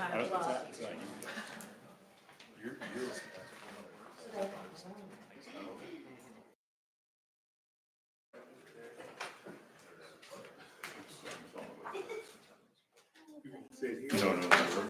I don't, it's not you. No, no, no.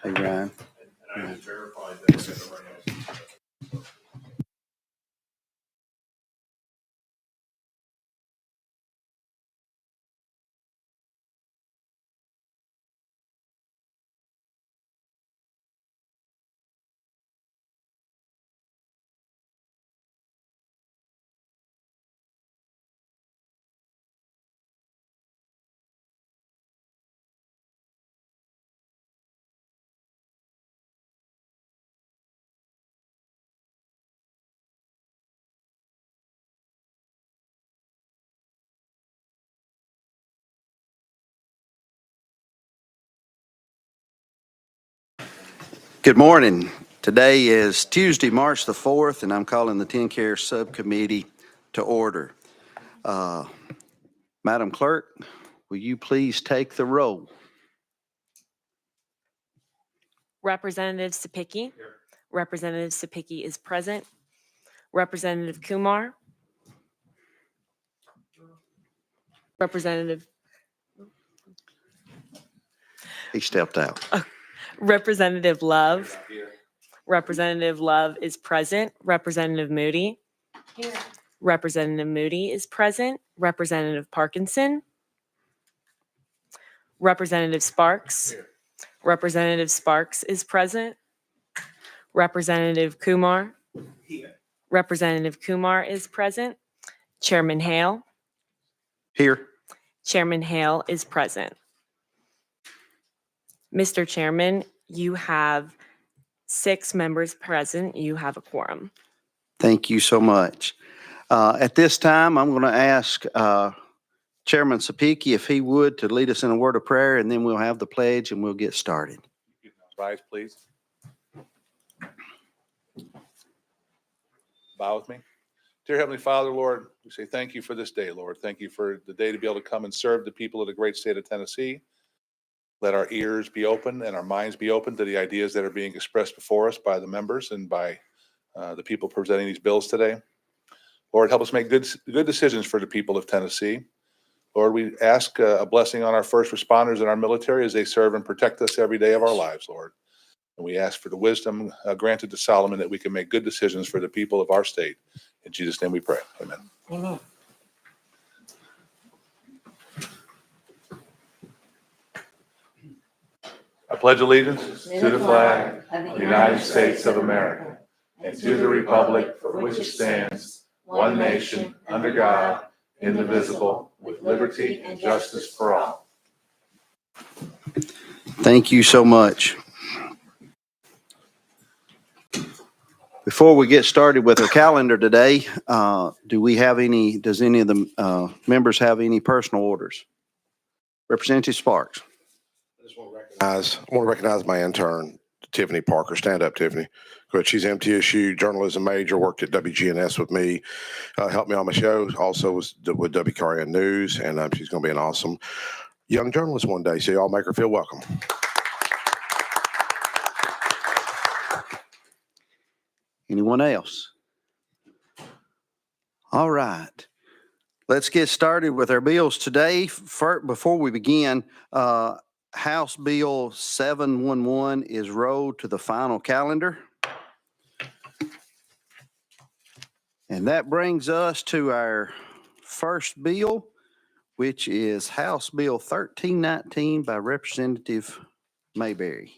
Hey, Ryan. And I just verified that we got the right answer. Good morning. Today is Tuesday, March the 4th, and I'm calling the TennCare Subcommittee to order. Madam Clerk, will you please take the roll? Representative Sapicki. Representative Sapicki is present. Representative Kumar. Representative He stepped out. Representative Love. Representative Love is present. Representative Moody. Here. Representative Moody is present. Representative Parkinson. Representative Sparks. Here. Representative Sparks is present. Representative Kumar. Here. Representative Kumar is present. Chairman Hale. Here. Chairman Hale is present. Mr. Chairman, you have 6 members present. You have a quorum. Thank you so much. At this time, I'm going to ask Chairman Sapicki if he would to lead us in a word of prayer, and then we'll have the pledge and we'll get started. Rise, please. Bow with me. Dear Heavenly Father, Lord, we say thank you for this day, Lord. Thank you for the day to be able to come and serve the people of the great state of Tennessee. Let our ears be open and our minds be open to the ideas that are being expressed before us by the members and by the people presenting these bills today. Lord, help us make good decisions for the people of Tennessee. Lord, we ask a blessing on our first responders and our military as they serve and protect us every day of our lives, Lord. And we ask for the wisdom granted to Solomon that we can make good decisions for the people of our state. In Jesus' name we pray. Amen. Amen. I pledge allegiance to the flag of the United States of America and to the republic for which it stands, one nation, under God, indivisible, with liberty and justice for all. Thank you so much. Before we get started with our calendar today, does any of the members have any personal orders? Representative Sparks. I want to recognize my intern, Tiffany Parker. Stand up, Tiffany. Good. She's MTSU journalism major, worked at WGNS with me, helped me on my show, also was with WKRN News, and she's going to be an awesome young journalist one day. So y'all make her feel welcome. Anyone else? All right. Let's get started with our bills today. Before we begin, House Bill 711 is rolled to the final calendar. And that brings us to our first bill, which is House Bill 1319 by Representative Mayberry.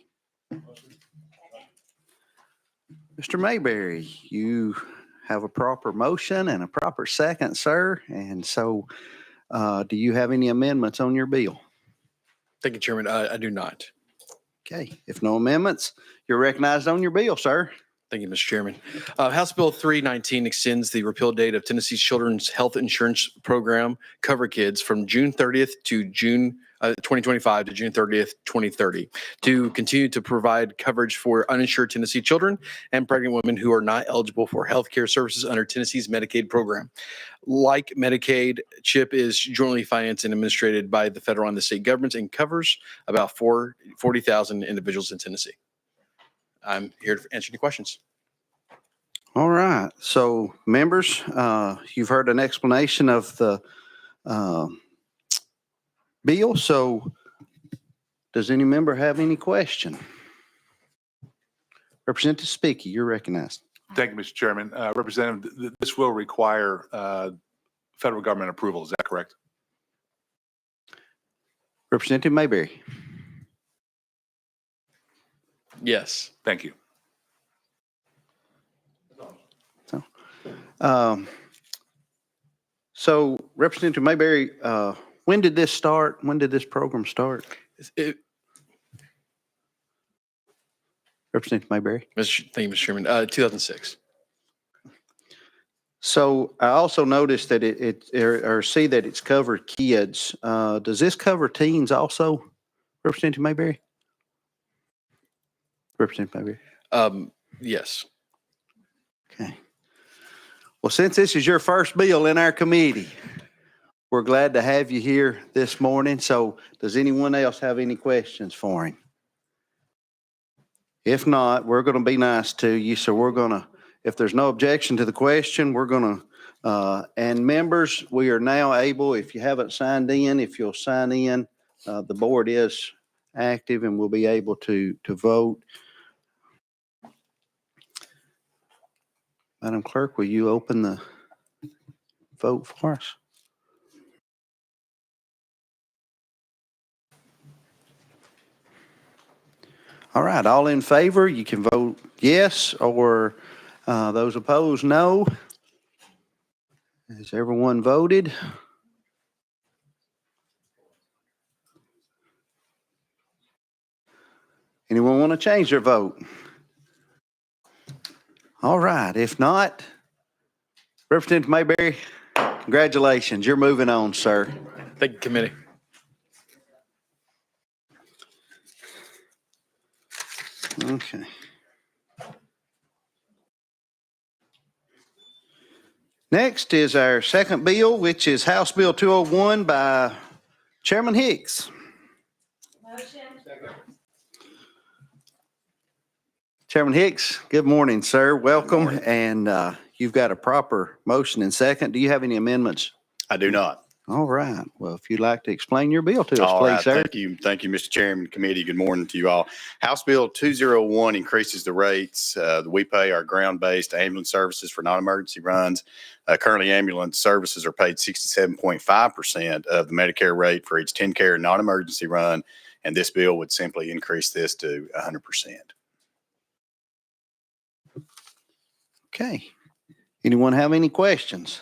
Mr. Mayberry, you have a proper motion and a proper second, sir. And so do you have any amendments on your bill? Thank you, Chairman. I do not. Okay, if no amendments, you're recognized on your bill, sir. Thank you, Mr. Chairman. House Bill 319 extends the repeal date of Tennessee's Children's Health Insurance Program, Cover Kids, from June 30th to June 2025 to June 30th, 2030, to continue to provide coverage for uninsured Tennessee children and pregnant women who are not eligible for health care services under Tennessee's Medicaid program. Like Medicaid, CHIP is jointly financed and administered by the federal and the state governments and covers about 40,000 individuals in Tennessee. I'm here to answer any questions. All right. So, members, you've heard an explanation of the bill. So, does any member have any question? Representative Spicky, you're recognized. Thank you, Mr. Chairman. Representative, this will require federal government approval. Is that correct? Representative Mayberry. Yes. Thank you. So Representative Mayberry, when did this start? When did this program start? Representative Mayberry. Thank you, Mr. Chairman. 2006. So I also noticed that or see that it's covered kids. Does this cover teens also, Representative Mayberry? Representative Mayberry. Yes. Okay. Well, since this is your first bill in our committee, we're glad to have you here this morning. So does anyone else have any questions for him? If not, we're going to be nice to you. So we're going to, if there's no objection to the question, we're going to, and members, we are now able, if you haven't signed in, if you'll sign in, the board is active and we'll be able to vote. Madam Clerk, will you open the vote for us? All right, all in favor, you can vote yes, or those opposed, no. Has everyone voted? Anyone want to change their vote? All right, if not, Representative Mayberry, congratulations, you're moving on, sir. Thank you, committee. Okay. Next is our second bill, which is House Bill 201 by Chairman Hicks. Motion. Chairman Hicks, good morning, sir. Welcome. And you've got a proper motion and second. Do you have any amendments? I do not. All right. Well, if you'd like to explain your bill to us, All please, right. sir. Thank you. Thank you, Mr. Chairman, committee. Good morning to you all. House Bill 201 increases the rates that we pay our ground-based ambulance services for non-emergency runs. Currently, ambulance services are paid 67.5% of the Medicare rate for each TennCare non-emergency run, and this bill would simply increase this to 100%. Okay. Anyone have any questions?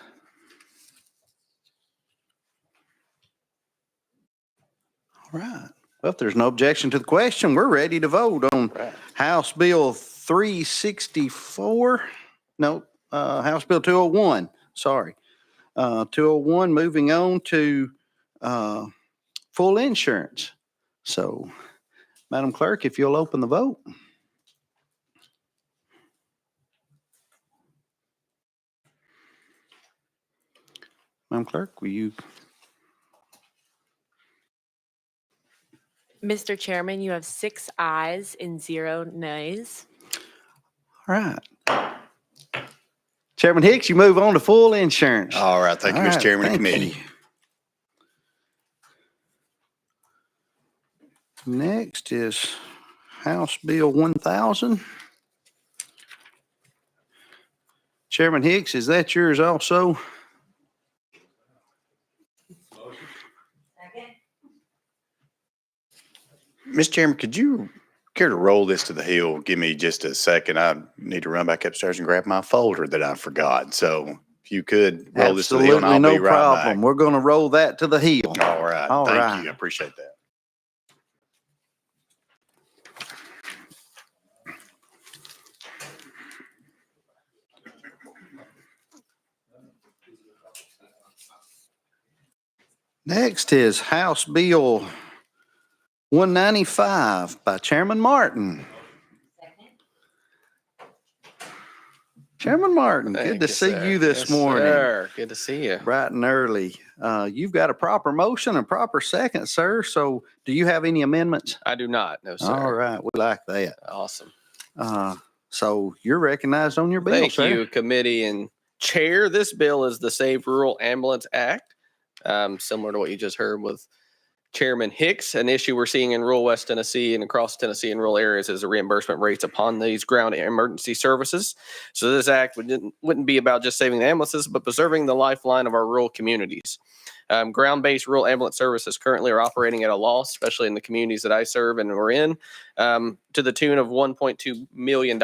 All right. Well, if there's no objection to the question, we're ready to vote on House Bill 364. No, House Bill 201. Sorry. 201, moving on to full insurance. So, Madam Clerk, if you'll open the vote. Madam Clerk, will you? Mr. Chairman, you have 6 ayes and 0 nays. All right. Chairman Hicks, you move on to full insurance. All right. Thank you, All Mr. right, Chairman and thank committee. you. Next is House Bill 1000. Chairman Hicks, is that yours also? Mr. Chairman, could you care to roll this to the hill? Give me just a second. I need to run back upstairs and grab my folder that I forgot. So if you could roll this to the hill, and I'll Absolutely, be no right problem. back. We're going to roll that to the hill. All right. All Thank right. you. I appreciate that. Next is House Bill 195 by Chairman Martin. Chairman Martin, good to see you this morning. Sir. Good to see you. Bright and early. You've got a proper motion and proper second, sir. So do you have any amendments? I do not. No, sir. All right, we like that. Awesome. So you're recognized on your bill, Thank sir. you, committee and chair. This bill is the Save Rural Ambulance Act, similar to what you just heard with Chairman Hicks, an issue we're seeing in rural West Tennessee and across Tennessee in rural areas is the reimbursement rates upon these ground emergency services. So this act wouldn't be about just saving the ambulances, but preserving the lifeline of our rural communities. Ground-based rural ambulance services currently are operating at a loss, especially in the communities that I serve and we're in, to the tune of $1.2 million.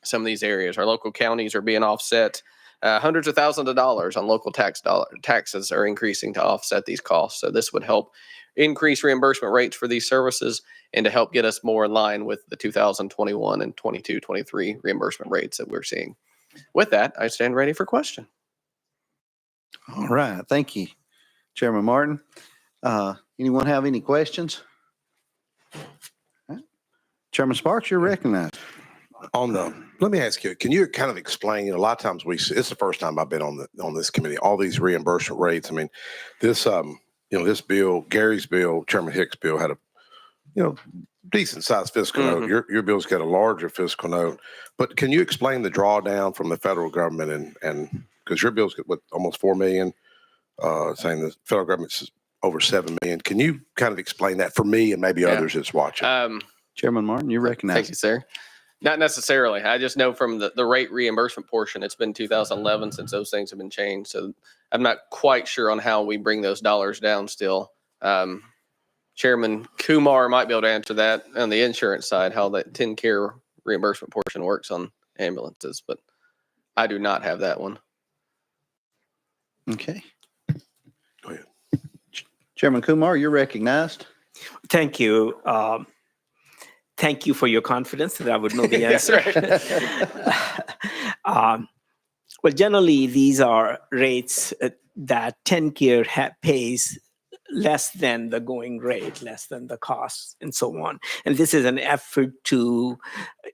Some of these areas, our local counties are being offset. Hundreds of thousands of dollars on local taxes are increasing to offset these costs. So this would help increase reimbursement rates for these services and to help get us more in line with the 2021 and 22-23 reimbursement rates that we're seeing. With that, I stand ready for question. All right, thank you, Chairman Martin. Anyone have any questions? Chairman Sparks, you're recognized. Let me ask you, can you kind of explain, a lot of times it's the first time I've been on this committee, all these reimbursement rates. I mean, this, this bill, Gary's bill, Chairman Hicks' bill had a, decent sized fiscal note. Your bill's got a larger fiscal note, but can you explain the drawdown from the federal government and because your bill's got almost 4 million, saying the federal government's over 7 million. Can you kind of explain that for me and maybe others that's watching? Chairman Martin, you're recognized. Thank you, sir. Not necessarily. I just know from the rate reimbursement portion, it's been 2011 since those things have been changed. So I'm not quite sure on how we bring those dollars down still. Chairman Kumar might be able to answer that on the insurance side, how that TennCare reimbursement portion works on ambulances, but I do not have that one. Okay. Go ahead. Chairman Kumar, you're recognized. Thank you. Thank you for your confidence that I would know the answer. Well, generally, these are rates that TennCare pays less than the going rate, less than the costs, and so on. And this is an effort to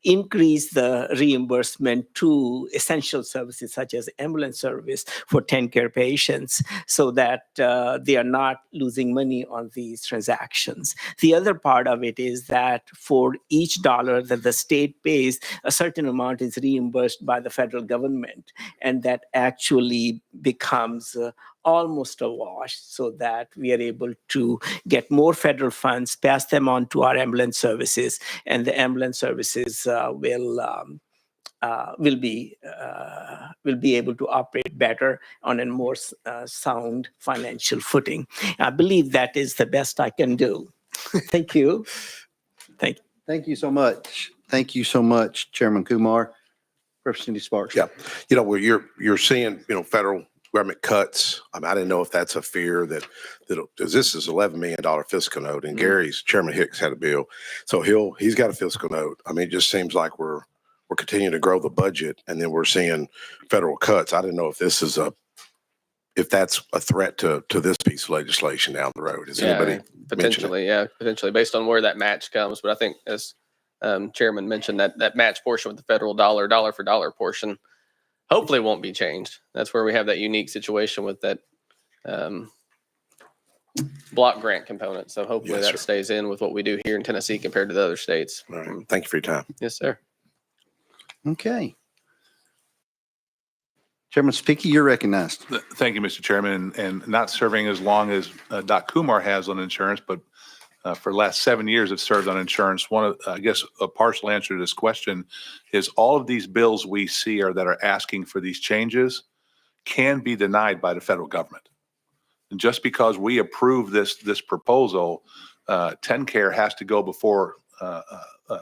increase the reimbursement to essential services such as ambulance service for TennCare patients so that they are not losing money on these transactions. The other part of it is that for each dollar that the state pays, a certain amount is reimbursed by the federal government, and that actually becomes almost a wash so that we are able to get more federal funds, pass them on to our ambulance services, and the ambulance services will be able to operate better on a more sound financial footing. I believe that is the best I can do. Thank you. Thank you. Thank you so much. Thank you so much, Chairman Kumar. Representative Sparks. Yeah. Where you're seeing, federal government cuts. I mean, I didn't know if that's a fear because this is $11 million fiscal note, and Gary's Chairman Hicks had a bill, so he's got a fiscal note. I mean, it just seems like we're continuing to grow the budget, and then we're seeing federal cuts. I didn't know if if that's a threat to this piece of legislation down the road. Is anybody Potentially, potentially based on where that match comes. But I think as Chairman mentioned, that match portion with the federal dollar for dollar portion hopefully won't be changed. That's where we have that unique situation with that block grant component. So hopefully that stays in with what we do here in Tennessee compared to the other states. All right. Thank you for your time. Yes, sir. Okay. Chairman Spicky, you're recognized. Thank you, Mr. Chairman, and not serving as long as Doc Kumar has on insurance, but for the last 7 years have served on insurance. I guess a partial answer to this question is all of these bills we see that are asking for these changes can be denied by the federal government. And just because we approve this proposal, TennCare has to go before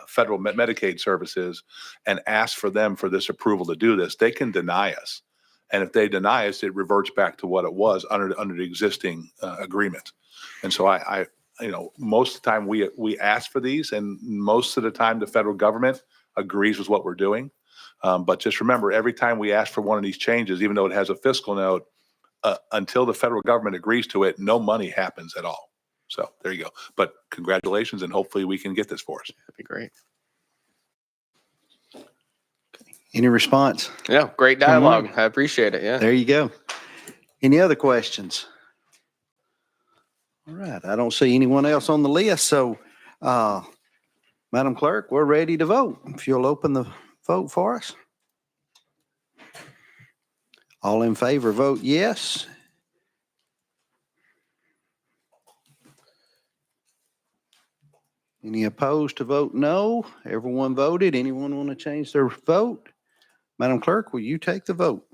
federal Medicaid services and ask for them for this approval to do this. They can deny us. And if they deny us, it reverts back to what it was under the existing agreement. And so most of the time we ask for these, and most of the time the federal government agrees with what we're doing. But just remember, every time we ask for one of these changes, even though it has a fiscal note, until the federal government agrees to it, no money happens at all. So there you go. But congratulations, and hopefully we can get this for us. That'd be great. Any response? Yeah, great dialogue. I appreciate it. Yeah. There you go. Any other questions? All right. I don't see anyone else on the list. So, Madam Clerk, we're ready to vote. If you'll open the vote for us. All in favor, vote yes. Any opposed to vote no? Everyone voted. Anyone want to change their vote? Madam Clerk, will you take the vote?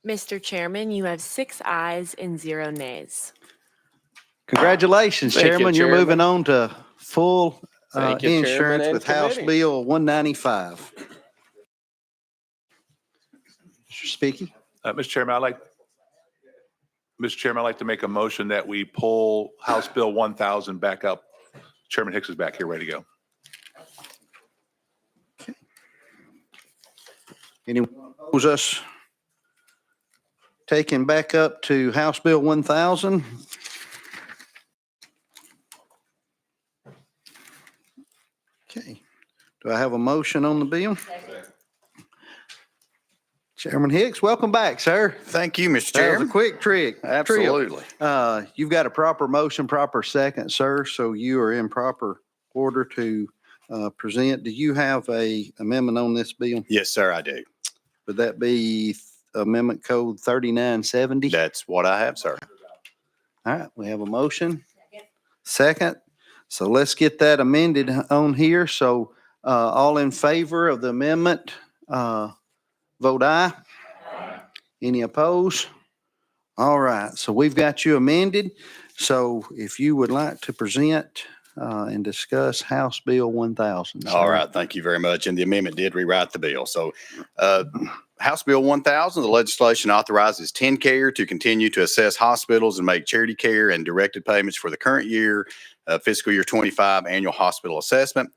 Mr. Chairman, you have 6 ayes and 0 nays. Congratulations, Thank you, Chairman. You're Chairman. moving on to full Thank you, Chairman insurance and with House committee. Bill 195. Mr. Speaky? Mr. Chairman, I'd like to make a motion that we pull House Bill 1000 back up. Chairman Hicks is back here, ready to go. Anyone oppose us taking back up to House Bill 1000? Okay. Do I have a motion on the bill? Chairman Hicks, welcome back, sir. Thank you, Mr. That was a Chairman. quick trip. Absolutely. You've got a proper motion, proper second, sir, so you are in proper order to present. Do you have a amendment on this bill? Yes, sir, I do. Would that be Amendment Code 3970? That's what I have, sir. All right, we have a motion. Second. So let's get that amended on here. So all in favor of the amendment, vote aye. Any opposed? All right, so we've got you amended. So if you would like to present and discuss House Bill 1000. All sir. right, thank you very much. And the amendment did rewrite the bill. So House Bill 1000, the legislation authorizes TennCare to continue to assess hospitals and make charity care and directed payments for the current year, fiscal year 25 annual hospital assessment.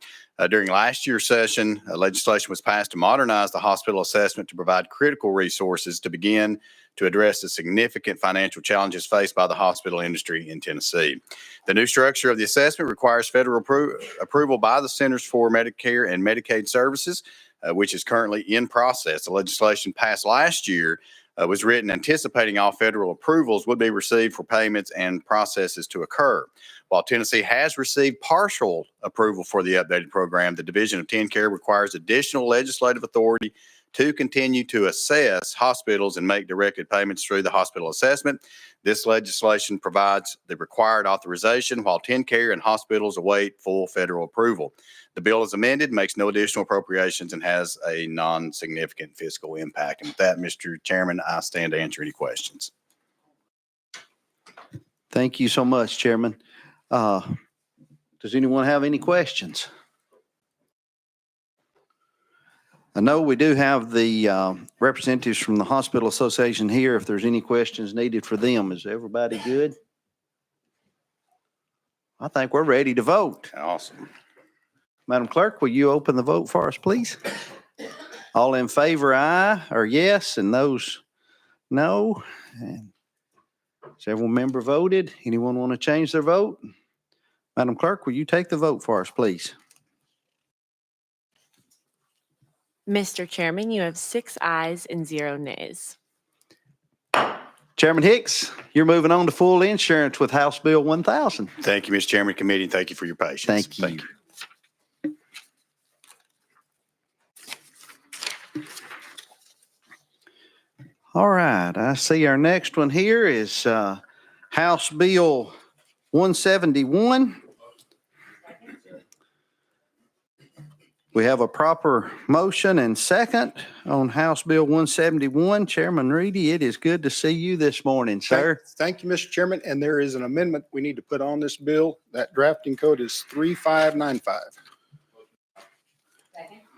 During last year's session, legislation was passed to modernize the hospital assessment to provide critical resources to begin to address the significant financial challenges faced by the hospital industry in Tennessee. The new structure of the assessment requires federal approval by the Centers for Medicare and Medicaid Services, which is currently in process. The legislation passed last year was written anticipating all federal approvals would be received for payments and processes to occur. While Tennessee has received partial approval for the updated program, the Division of TennCare requires additional legislative authority to continue to assess hospitals and make directed payments through the hospital assessment. This legislation provides the required authorization while TennCare and hospitals await full federal approval. The bill is amended, makes no additional appropriations, and has a non-significant fiscal impact. And with that, Mr. Chairman, I stand to answer any questions. Thank you so much, Chairman. Does anyone have any questions? I know we do have the representatives from the Hospital Association here. If there's any questions needed for them, is everybody good? I think we're ready to vote. Awesome. Madam Clerk, will you open the vote for us, please? All in favor, aye, or yes, and those no. And several member voted. Anyone want to change their vote? Madam Clerk, will you take the vote for us, please? Mr. Chairman, you have 6 ayes and 0 nays. Chairman Hicks, you're moving on to full insurance with House Bill 1000. Thank you, Mr. Chairman, committee, and thank you for your patience. Thank you. All right, I see our next one here is House Bill 171. We have a proper motion and second on House Bill 171. Chairman Reedy, it is good to see you this morning, sir. Thank you, Mr. Chairman. And there is an amendment we need to put on this bill. That drafting code is 3595.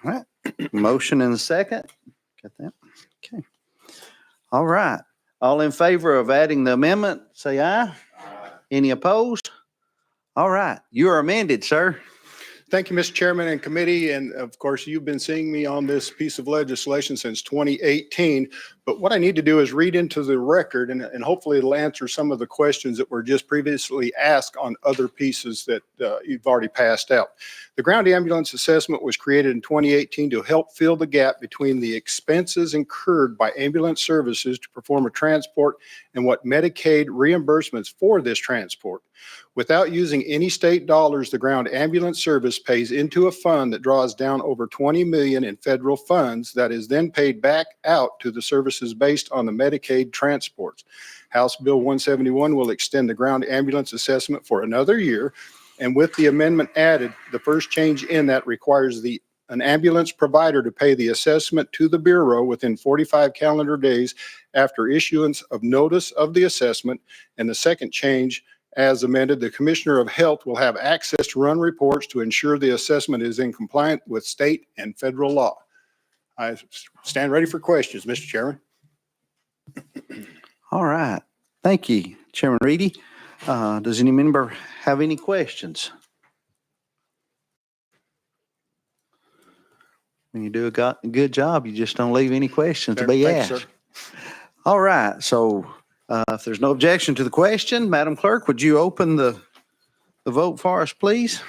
All right, motion and a second. Got that? Okay. All right. All in favor of adding the amendment, say aye. Any opposed? All right, you are amended, sir. Thank you, Mr. Chairman and committee. And of course, you've been seeing me on this piece of legislation since 2018. But what I need to do is read into the record and hopefully it'll answer some of the questions that were just previously asked on other pieces that you've already passed out. The ground ambulance assessment was created in 2018 to help fill the gap between the expenses incurred by ambulance services to perform a transport and what Medicaid reimbursements for this transport. Without using any state dollars, the ground ambulance service service pays into a fund that draws down over 20 million in federal funds that is then paid back out to the services based on the Medicaid transports. House Bill 171 will extend the ground ambulance assessment for another year. And with the amendment added, the first change in that requires an ambulance provider to pay the assessment to the Bureau within 45 calendar days after issuance of notice of the assessment. And the second change, as amended, the Commissioner of Health will have access to run reports to ensure the assessment is in compliance with state and federal law. I stand ready for questions, Mr. Chairman. All right. Thank you, Chairman Reedy. Does any member have any questions? When you do a good job, you just don't leave any questions to be Thank you, asked. sir. All right. So if there's no objection to the question, Madam Clerk, would you open the vote for us, please?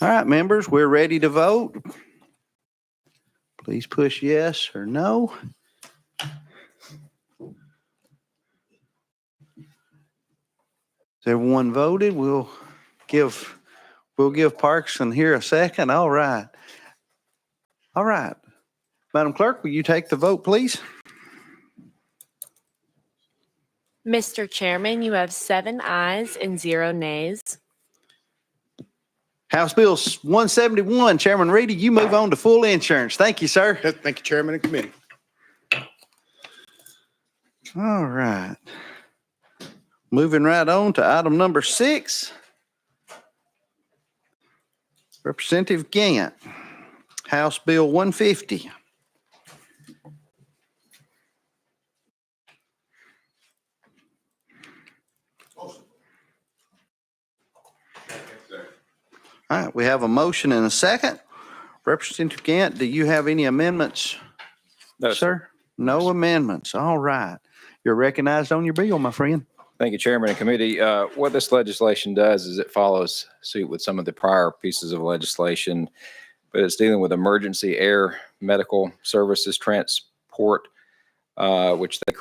All right, members, we're ready to vote. Please push yes or no. Has everyone voted? We'll give Parkinson here a second. All right. All right. Madam Clerk, will you take the vote, please? Mr. Chairman, you have 7 ayes and 0 nays. House Bill 171, Chairman Reedy, you move on to full insurance. Thank you, sir. Thank you, Chairman and Committee. All right. Moving right on to item number 6. Representative Gant, House Bill 150. All right, we have a motion and a second. Representative Gant, do you have any amendments? No, Sir? No amendments. All right. You're recognized on your bill, my friend. Thank you, Chairman and Committee. What this legislation does is it follows suit with some of the prior pieces of legislation, but it's dealing with emergency air medical services transport, which they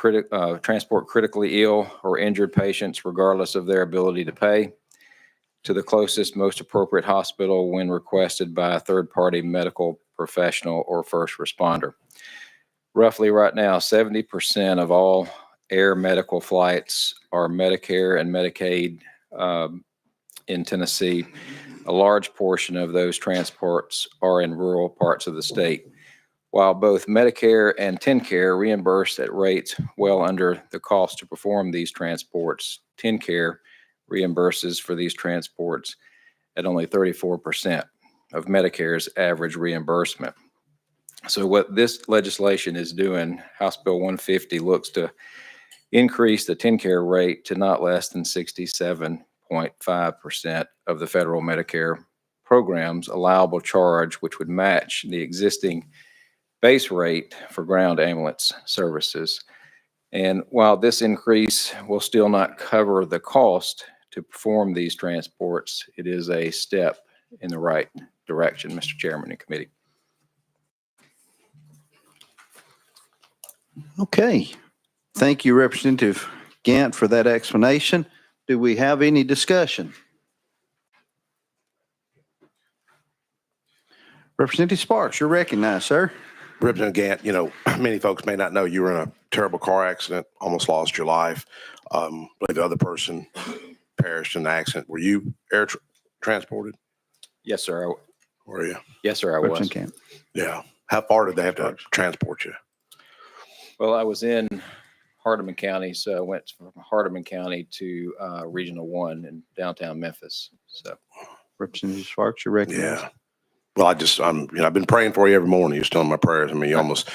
transport critically ill or injured patients regardless of their ability to pay to the closest, most appropriate hospital when requested by a third-party medical professional or first responder. Roughly right now, 70% of all air medical flights are Medicare and Medicaid in Tennessee. A large portion of those transports are in rural parts of the state. While both Medicare and TennCare reimburse at rates well under the cost to perform these transports, TennCare reimburses for these transports at only 34% of Medicare's average reimbursement. So what this legislation is doing, House Bill 150 looks to increase the TennCare rate to not less than 67.5% of the federal Medicare program's allowable charge, which would match the existing base rate for ground ambulance services. And while this increase will still not cover the cost to perform these transports, it is a step in the right direction, Mr. Chairman and Committee. Okay. Thank you, Representative Gant, for that explanation. Do we have any discussion? Representative Sparks, you're recognized, sir. Representative Gant, many folks may not know you were in a terrible car accident, almost lost your life. I believe the other person perished in the accident. Were you air transported? Yes, sir. Were you? Yes, sir, I was. Representative Gant. Yeah. How far did they have to transport you? Well, I was in Hardeman County, so I went from Hardeman County to Regional 1 in downtown Memphis. So, Representative Sparks, you're recognized. Yeah. Well, I've been praying for you every morning. You're still in my prayers. I mean, you almost,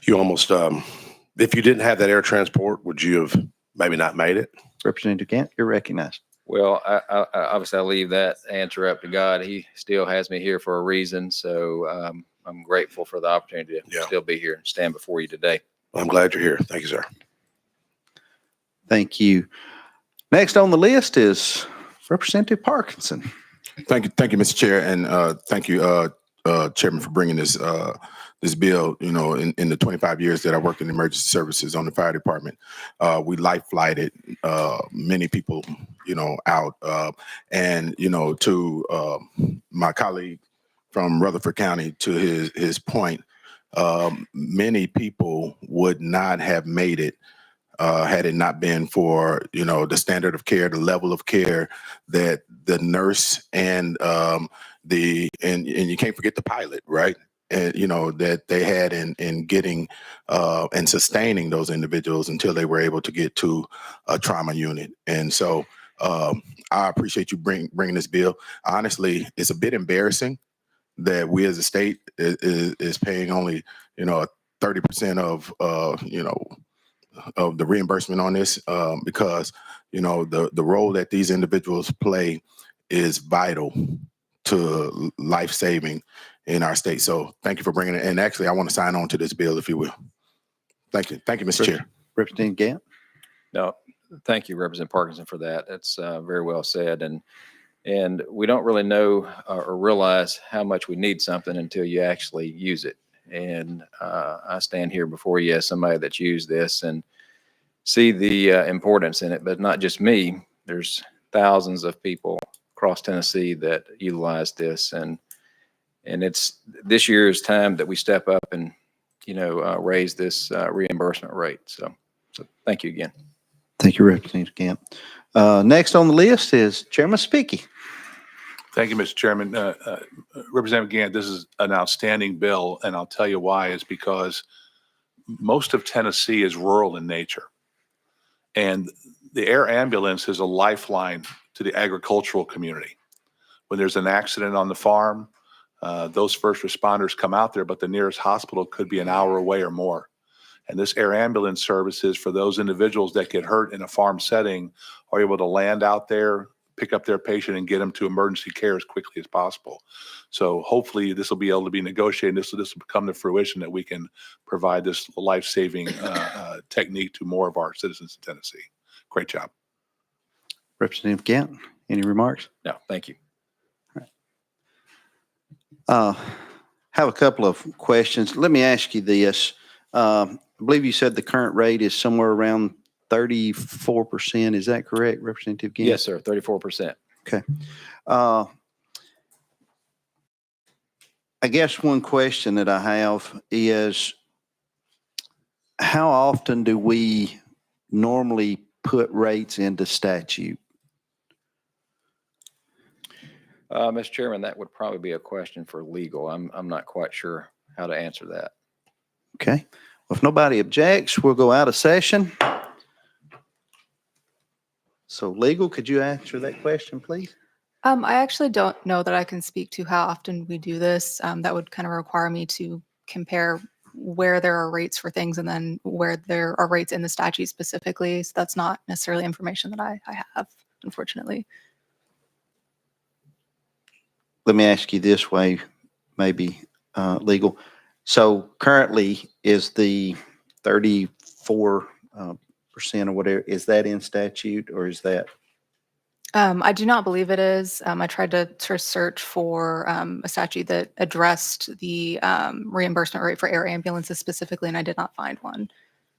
if you didn't have that air transport, would you have maybe not made it? Representative Gant, you're recognized. well, I obviously I leave that answer up to God. He still has me here for a reason. So I'm grateful for the opportunity to still be here and stand before you today. I'm glad you're here. Thank you, sir. Thank you. Next on the list is Representative Parkinson. Thank you, Mr. Chair, and thank you, Chairman, for bringing this this bill. You know, in the 25 years that I worked in emergency services on the fire department, we life flighted many people, out. And, to my colleague from Rutherford County, to his point, many people would not have made it had it not been for, the standard of care, the level of care that the nurse and and you can't forget the pilot, right? And, that they had in getting and sustaining those individuals until they were able to get to a trauma unit. And so I appreciate you bringing this bill. Honestly, it's a bit embarrassing that we as a state is paying only, 30% of the reimbursement on this, because, the role that these individuals play is vital to life saving in our state. So thank you for bringing it. And actually, I want to sign on to this bill, if you will. Thank you. Thank you, Mr. Chair. Representative Gant? No, thank you, Representative Parkinson, for that. That's very well said. And we don't really know or realize how much we need something until you actually use it. And I stand here before you as somebody that's used this and see the importance in it, but not just me. There's thousands of people across Tennessee that utilize this, and it's this year's time that we step up and raise this reimbursement rate. So thank you again. Thank you, Representative Camp. Next on the list is Chairman Spicky. Thank you, Mr. Chairman. Representative Gant, this is an outstanding bill, and I'll tell you why. Is because most of Tennessee is rural in nature, and the air ambulance is a lifeline to the agricultural community. When there's an accident on the farm, those first responders come out there, but the nearest hospital could be an hour away or more. And this air ambulance services for those individuals that get hurt in a farm setting are able to land out there, pick up their patient, and get them to emergency care as quickly as possible. So hopefully this will be able to be negotiated. This will come to fruition that we can provide this life-saving technique to more of our citizens in Tennessee. Great job. Representative Gant, any remarks? No, thank you. Have a couple of questions. Let me ask you this. I believe you said the current rate is somewhere around 34%. Is that correct, Representative Gant? Yes, sir. 34%. Okay. I guess one question that I have is, how often do we normally put rates into statute? Mr. Chairman, that would probably be a question for legal. I'm not quite sure how to answer that. Okay. Well, if nobody objects, we'll go out of session. So legal, could you answer that question, please? I actually don't know that I can speak to how often we do this. That would kind of require me to compare where there are rates for things and then where there are rates in the statute specifically. So that's not necessarily information that I have, unfortunately. Let me ask you this way, maybe legal. So currently is the 34% or whatever, is that in statute or is that? I do not believe it is. I tried to sort of search for a statute that addressed the reimbursement rate for air ambulances specifically, and I did not find one.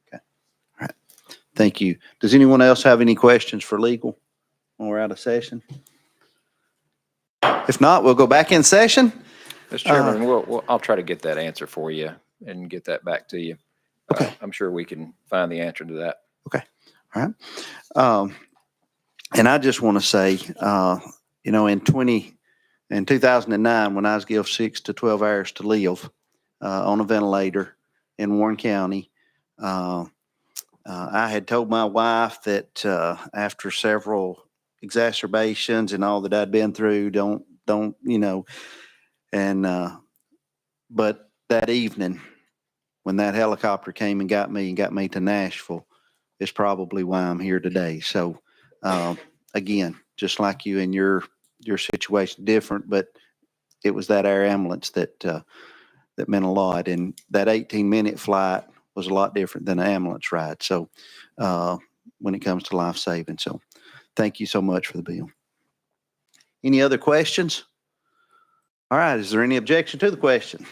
Okay. All right. Thank you. Does anyone else have any questions for legal when we're out of session? If not, we'll go back in session. Mr. Chairman, I'll try to get that answer for you and get that back to you. Okay. I'm sure we can find the answer to that. Okay. All right. And I just want to say, in 2009, when I was given 6 to 12 hours to live on a ventilator in Warren County, I had told my wife that after several exacerbations and all that I'd been through, but that evening when that helicopter came and got me to Nashville is probably why I'm here today. So, again, just like you and your situation, different, but it was that air ambulance that meant a lot. And that 18-minute flight was a lot different than an ambulance ride. So, when it comes to life saving. So thank you so much for the bill. Any other questions? All right. Is there any objection to the question?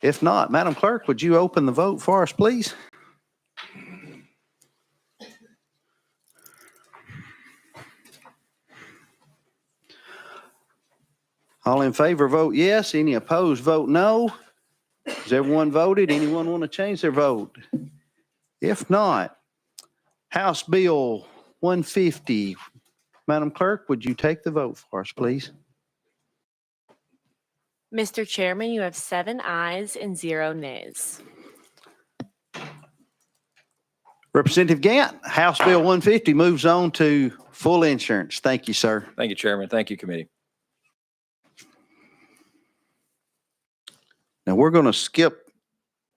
If not, Madam Clerk, would you open the vote for us, please? All in favor, vote yes. Any opposed, vote no. Has everyone voted? Anyone want to change their vote? If not, House Bill 150. Madam Clerk, would you take the vote for us, please? Mr. Chairman, you have 7 ayes and 0 nays. Representative Gant, House Bill 150 moves on to full insurance. Thank you, sir. Thank you, Chairman. Thank you, committee. Now, we're going to skip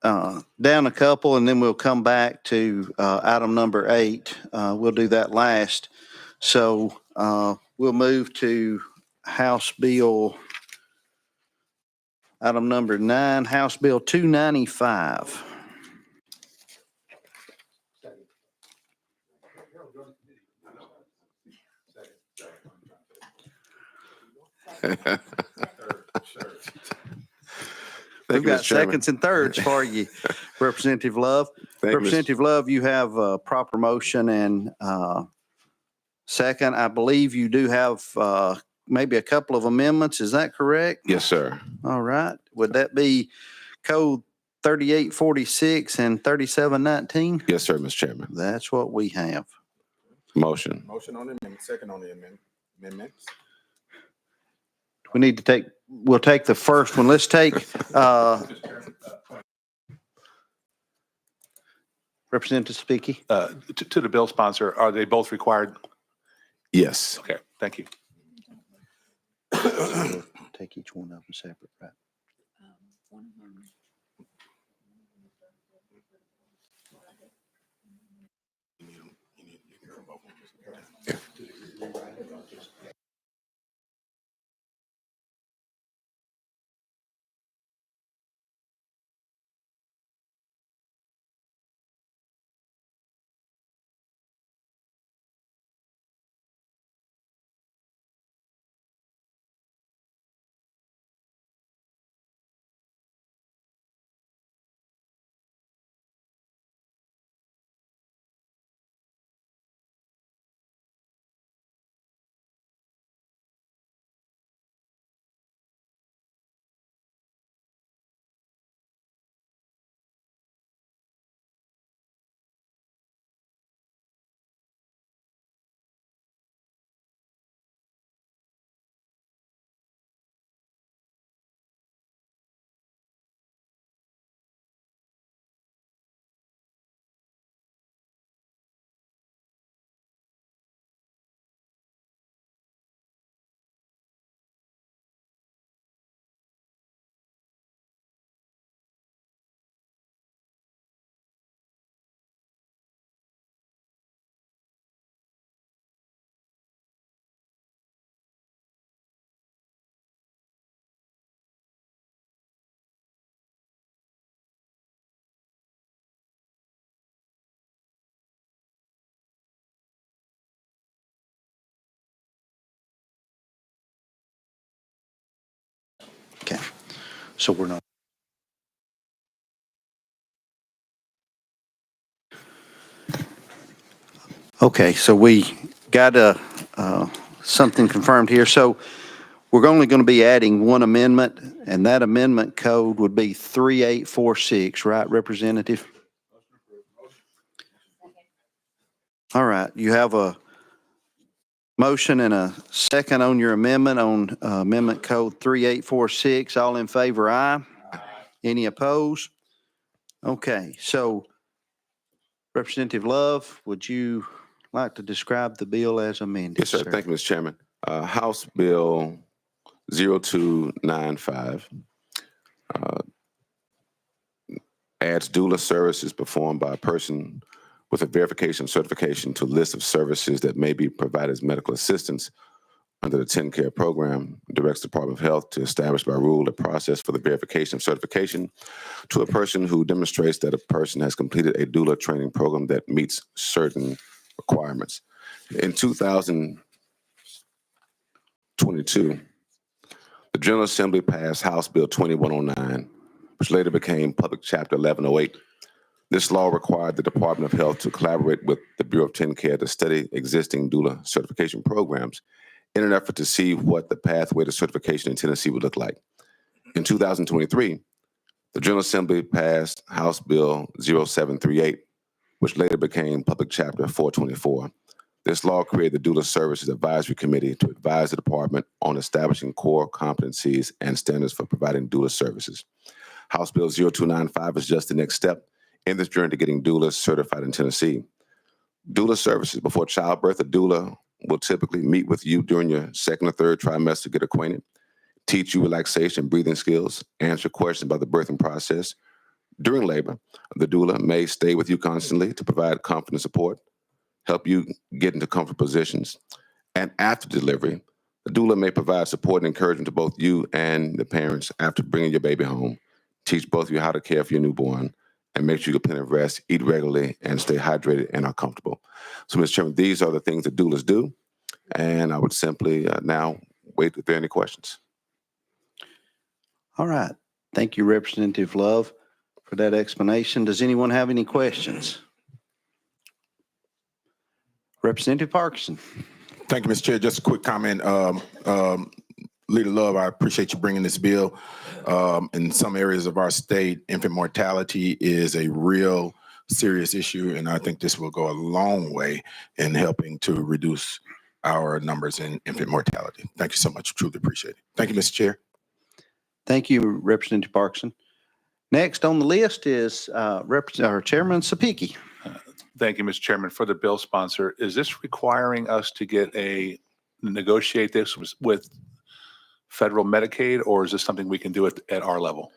down a couple, and then we'll come back to item number 8. We'll do that last. So we'll move to House Bill, item number 9, House Bill 295. We've got seconds and thirds for you, Representative Love. Representative Love, you have a proper motion and second. I believe you do have maybe a couple of amendments. Is that correct? Yes, sir. All right. Would that be Code 3846 and 3719? Yes, sir, Mr. Chairman. That's what we have. Motion. Motion on the amendment, second on the amendments. We need to we'll take the first one. Let's take Representative Speaky. To the bill sponsor, are they both required? Yes. Okay, thank you. Take each one of them separate, right? Okay. So we're not. Okay, so we got something confirmed here. So we're only going to be adding one amendment, and that amendment code would be 3846, right, Representative? All right, you have a motion and a second on your amendment on amendment code 3846. All in favor, aye. Any opposed? Okay, so Representative Love, would you like to describe the bill as amended? Yes, sir. Thank you, Mr. Chairman. House Bill 0295 adds doula services performed by a person with a verification certification to a list of services that may be provided as medical assistance under the TennCare program. Directs the Department of Health to establish by rule a process for the verification of certification to a person who demonstrates that a person has completed a doula training program that meets certain requirements. In 2022, the General Assembly passed House Bill 2109, which later became Public Chapter 1108. This law required the Department of Health to collaborate with the Bureau of TennCare to study existing doula certification programs in an effort to see what the pathway to certification in Tennessee would look like. In 2023, the General Assembly passed House Bill 0738, which later became Public Chapter 424. This law created the Doula Services Advisory Committee to advise the department on establishing core competencies and standards for providing doula services. House Bill 0295 is just the next step in this journey to getting doulas certified in Tennessee. Doula services before childbirth, a doula will typically meet with you during your second or third trimester to get acquainted, teach you relaxation and breathing skills, answer questions about the birthing process. During labor, the doula may stay with you constantly to provide comfort and support, help you get into comfortable positions. And after delivery, the doula may provide support and encouragement to both you and the parents after bringing your baby home, teach both of you how to care for your newborn, and make sure you get plenty of rest, eat regularly, and stay hydrated and are comfortable. So, Mr. Chairman, these are the things that doulas do. And I would simply now wait if there are any questions. All right. Thank you, Representative Love, for that explanation. Does anyone have any questions? Representative Parkinson. Thank you, Mr. Chair. Just a quick comment. Leader Love, I appreciate you bringing this bill. In some areas of our state, infant mortality is a real serious issue, and I think this will go a long way in helping to reduce our numbers in infant mortality. Thank you so much. Truly appreciate it. Thank you, Mr. Chair. Thank you, Representative Parkinson. Next on the list is Chairman Sapiki. Thank you, Mr. Chairman. For the bill sponsor, is this requiring us to negotiate this with federal Medicaid, or is this something we can do at our level?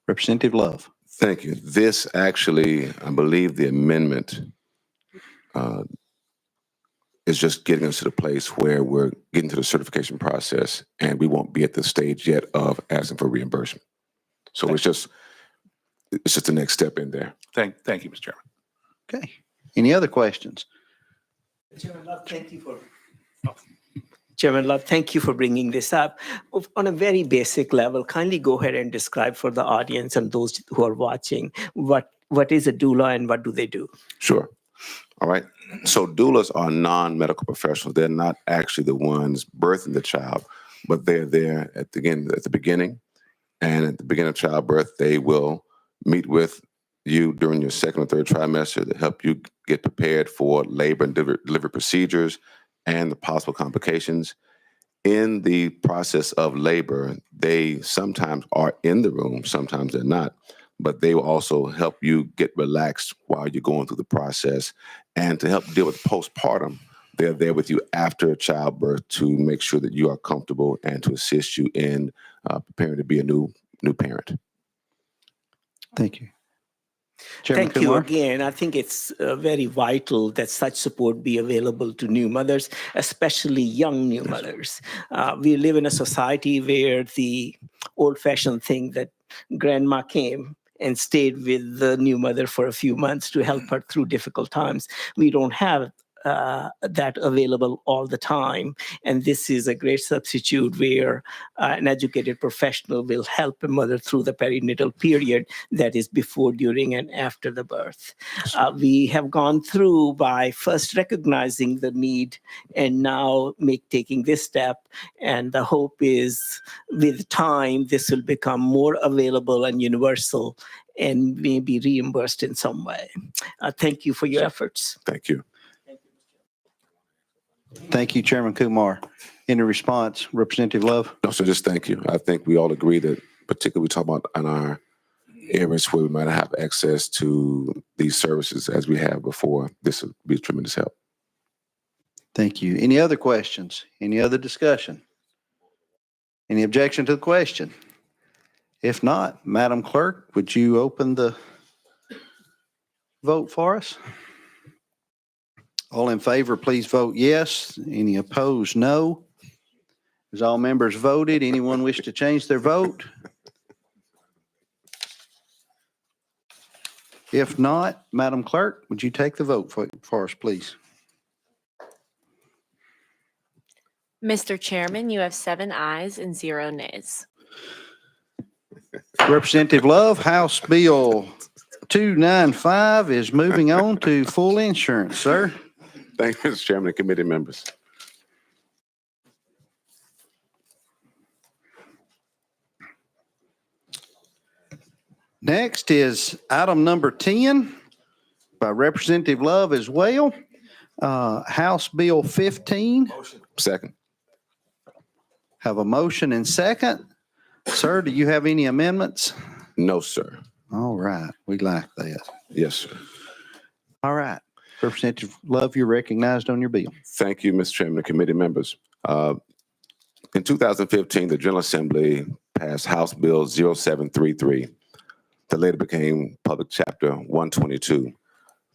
Representative Love. Thank you. This actually, I believe the amendment is just getting us to the place where we're getting to the certification process, and we won't be at the stage yet of asking for reimbursement. So it's just the next step in there. Thank you, Mr. Chairman. Okay. Any other questions? Chairman Love, thank you for. Chairman Love, thank you for bringing this up. On a very basic level, kindly go ahead and describe for the audience and those who are watching what is a doula and what do they do? Sure. All right. So doulas are non-medical professionals. They're not actually the ones birthing the child, but they're there at the beginning. And at the beginning of childbirth, they will meet with you during your second or third trimester to help you get prepared for labor and delivery procedures and the possible complications. In the process of labor, they sometimes are in the room, sometimes they're not, but they will also help you get relaxed while you're going through the process. And to help deal with postpartum, they're there with you after childbirth to make sure that you are comfortable and to assist you in preparing to be a new parent. Thank you. Chairman Thank you Kumar. again. I think it's very vital that such support be available to new mothers, especially young new mothers. We live in a society where the old-fashioned thing that grandma came and stayed with the new mother for a few months to help her through difficult times. We don't have that available all the time. And this is a great substitute where an educated professional will help a mother through the perinatal period, that is before, during, and after the birth. We have gone through by first recognizing the need and now taking this step. And the hope is with time, this will become more available and universal and maybe reimbursed in some way. Thank you for your efforts. Thank you. Thank you, Chairman Kumar. Any response, Representative Love? No, so just thank you. I think we all agree that particularly we talk about in our areas where we might have access to these services as we have before, this would be a tremendous help. Thank you. Any other questions? Any other discussion? Any objection to the question? If not, Madam Clerk, would you open the vote for us? All in favor, please vote yes. Any opposed, no. As all members voted, anyone wish to change their vote? If not, Madam Clerk, would you take the vote for us, please? Mr. Chairman, you have 7 ayes and 0 nays. Representative Love, House Bill 295 is moving on to full insurance, sir. Thank you, Mr. Chairman and committee members. Next is item number 10 by Representative Love as well. House Bill 15. Second. Have a motion and second. Sir, do you have any amendments? No, sir. All right, we like that. Yes, sir. All right. Representative Love, you're recognized on your bill. Thank you, Mr. Chairman and committee members. In 2015, the General Assembly passed House Bill 0733 that later became Public Chapter 122.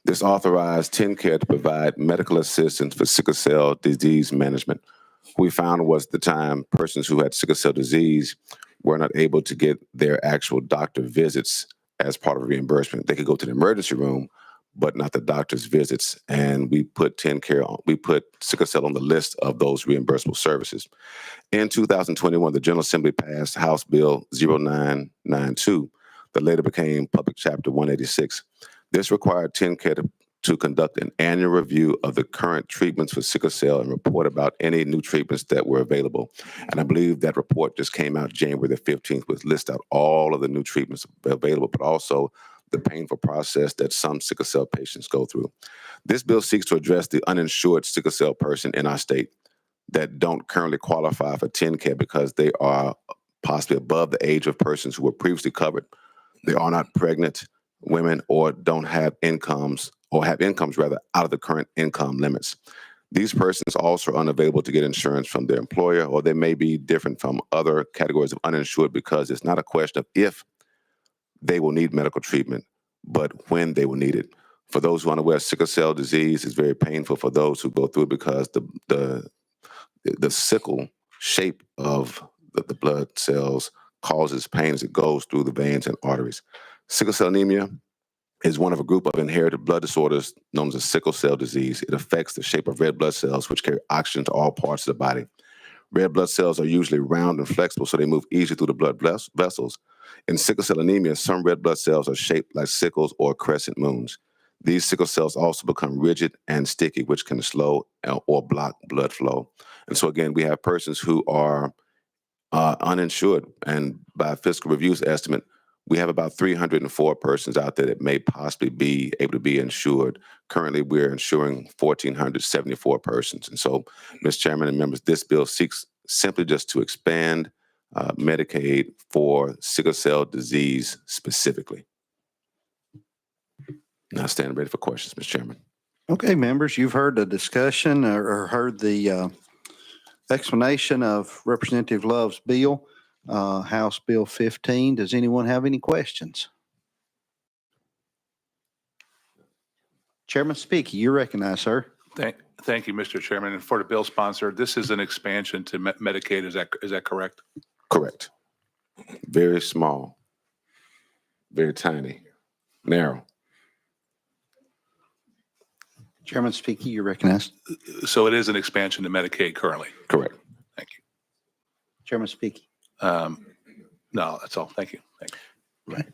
This authorized TennCare to provide medical assistance for sickle cell disease management. We found was at the time persons who had sickle cell disease were not able to get their actual doctor visits as part of reimbursement. They could go to the emergency room, but not the doctor's visits. And we put TennCare on, we put sickle cell on the list of those reimbursable services. In 2021, the General Assembly passed House Bill 0992 that later became Public Chapter 186. This required TennCare to conduct an annual review of the current treatments for sickle cell and report about any new treatments that were available. And I believe that report just came out January the 15th, which lists out all of the new treatments available, but also the painful process that some sickle cell patients go through. This bill seeks to address the uninsured sickle cell person in our state that don't currently qualify for TennCare because they are possibly above the age of persons who were previously covered. They are not pregnant women or don't have incomes or have incomes rather out of the current income limits. These persons also are unavailable to get insurance from their employer, or they may be different from other categories of uninsured because it's not a question of if they will need medical treatment, but when they will need it. For those who are unaware, sickle cell disease is very painful for those who go through it because the sickle shape of the blood cells causes pain as it goes through the veins and arteries. Sickle cell anemia is one of a group of inherited blood disorders known as sickle cell disease. It affects the shape of red blood cells, which carry oxygen to all parts of the body. Red blood cells are usually round and flexible, so they move easily through the blood vessels. In sickle cell anemia, some red blood cells are shaped like sickles or crescent moons. These sickle cells also become rigid and sticky, which can slow or block blood flow. And so again, we have persons who are uninsured, and by Fiscal Review's estimate, we have about 304 persons out there that may possibly be able to be insured. Currently, we're insuring 1,474 persons. And so, Mr. Chairman and members, this bill seeks simply just to expand Medicaid for sickle cell disease specifically. Now I stand ready for questions, Mr. Chairman. Okay, members, you've heard the discussion or heard the explanation of Representative Love's bill. House Bill 15. Does anyone have any questions? Chairman Speakey, you're recognized, sir. Thank you, Mr. Chairman. And for the bill sponsor, this is an expansion to Medicaid. Is that correct? Correct. Very small, very tiny, narrow. Chairman Speakey, you're recognized. So it is an expansion to Medicaid currently. Correct. Thank you. Chairman Speakey. No, that's all. Thank you. Thank you. Right.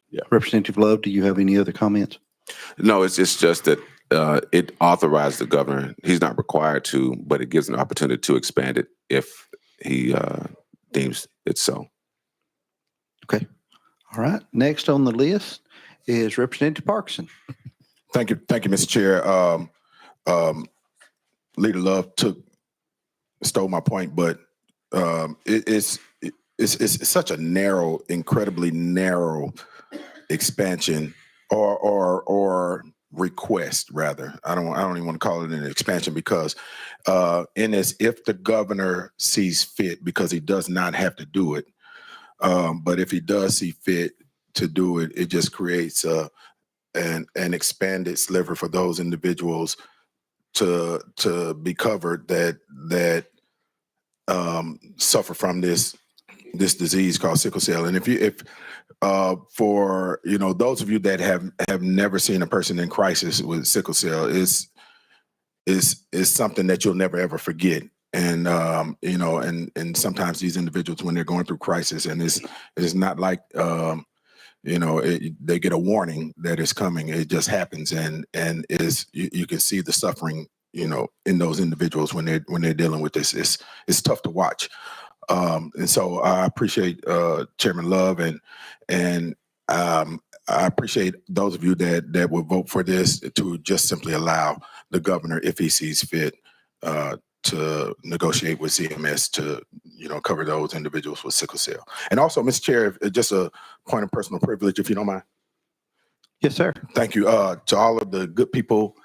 Yeah. Representative Love, do you have any other comments? No, it's just that it authorized the governor. He's not required to, but it gives an opportunity to expand it if he deems it so. Okay. All right. Next on the list is Representative Parkinson. Thank you, Mr. Chair. Leader Love stole my point, but it's such a narrow, incredibly narrow expansion or request rather. I don't even want to call it an expansion because in this, if the governor sees fit, because he does not have to do it, but if he does see fit to do it, it just creates an expanded sliver for those individuals to be covered that suffer from this disease called sickle cell. And if for those of you that have never seen a person in crisis with sickle cell, is something that you'll never ever forget. And and sometimes these individuals, when they're going through crisis, and it's not like they get a warning that it's coming. It just happens, and you can see the suffering, in those individuals when they're dealing with this. It's tough to watch, and so I appreciate Chairman Love and I appreciate those of you that will vote for this to just simply allow the governor, if he sees fit, to negotiate with CMS to, cover those individuals with sickle cell. And also, Mr. Chair, just a point of personal privilege, if you don't mind. Yes, sir. Thank you to all of the good people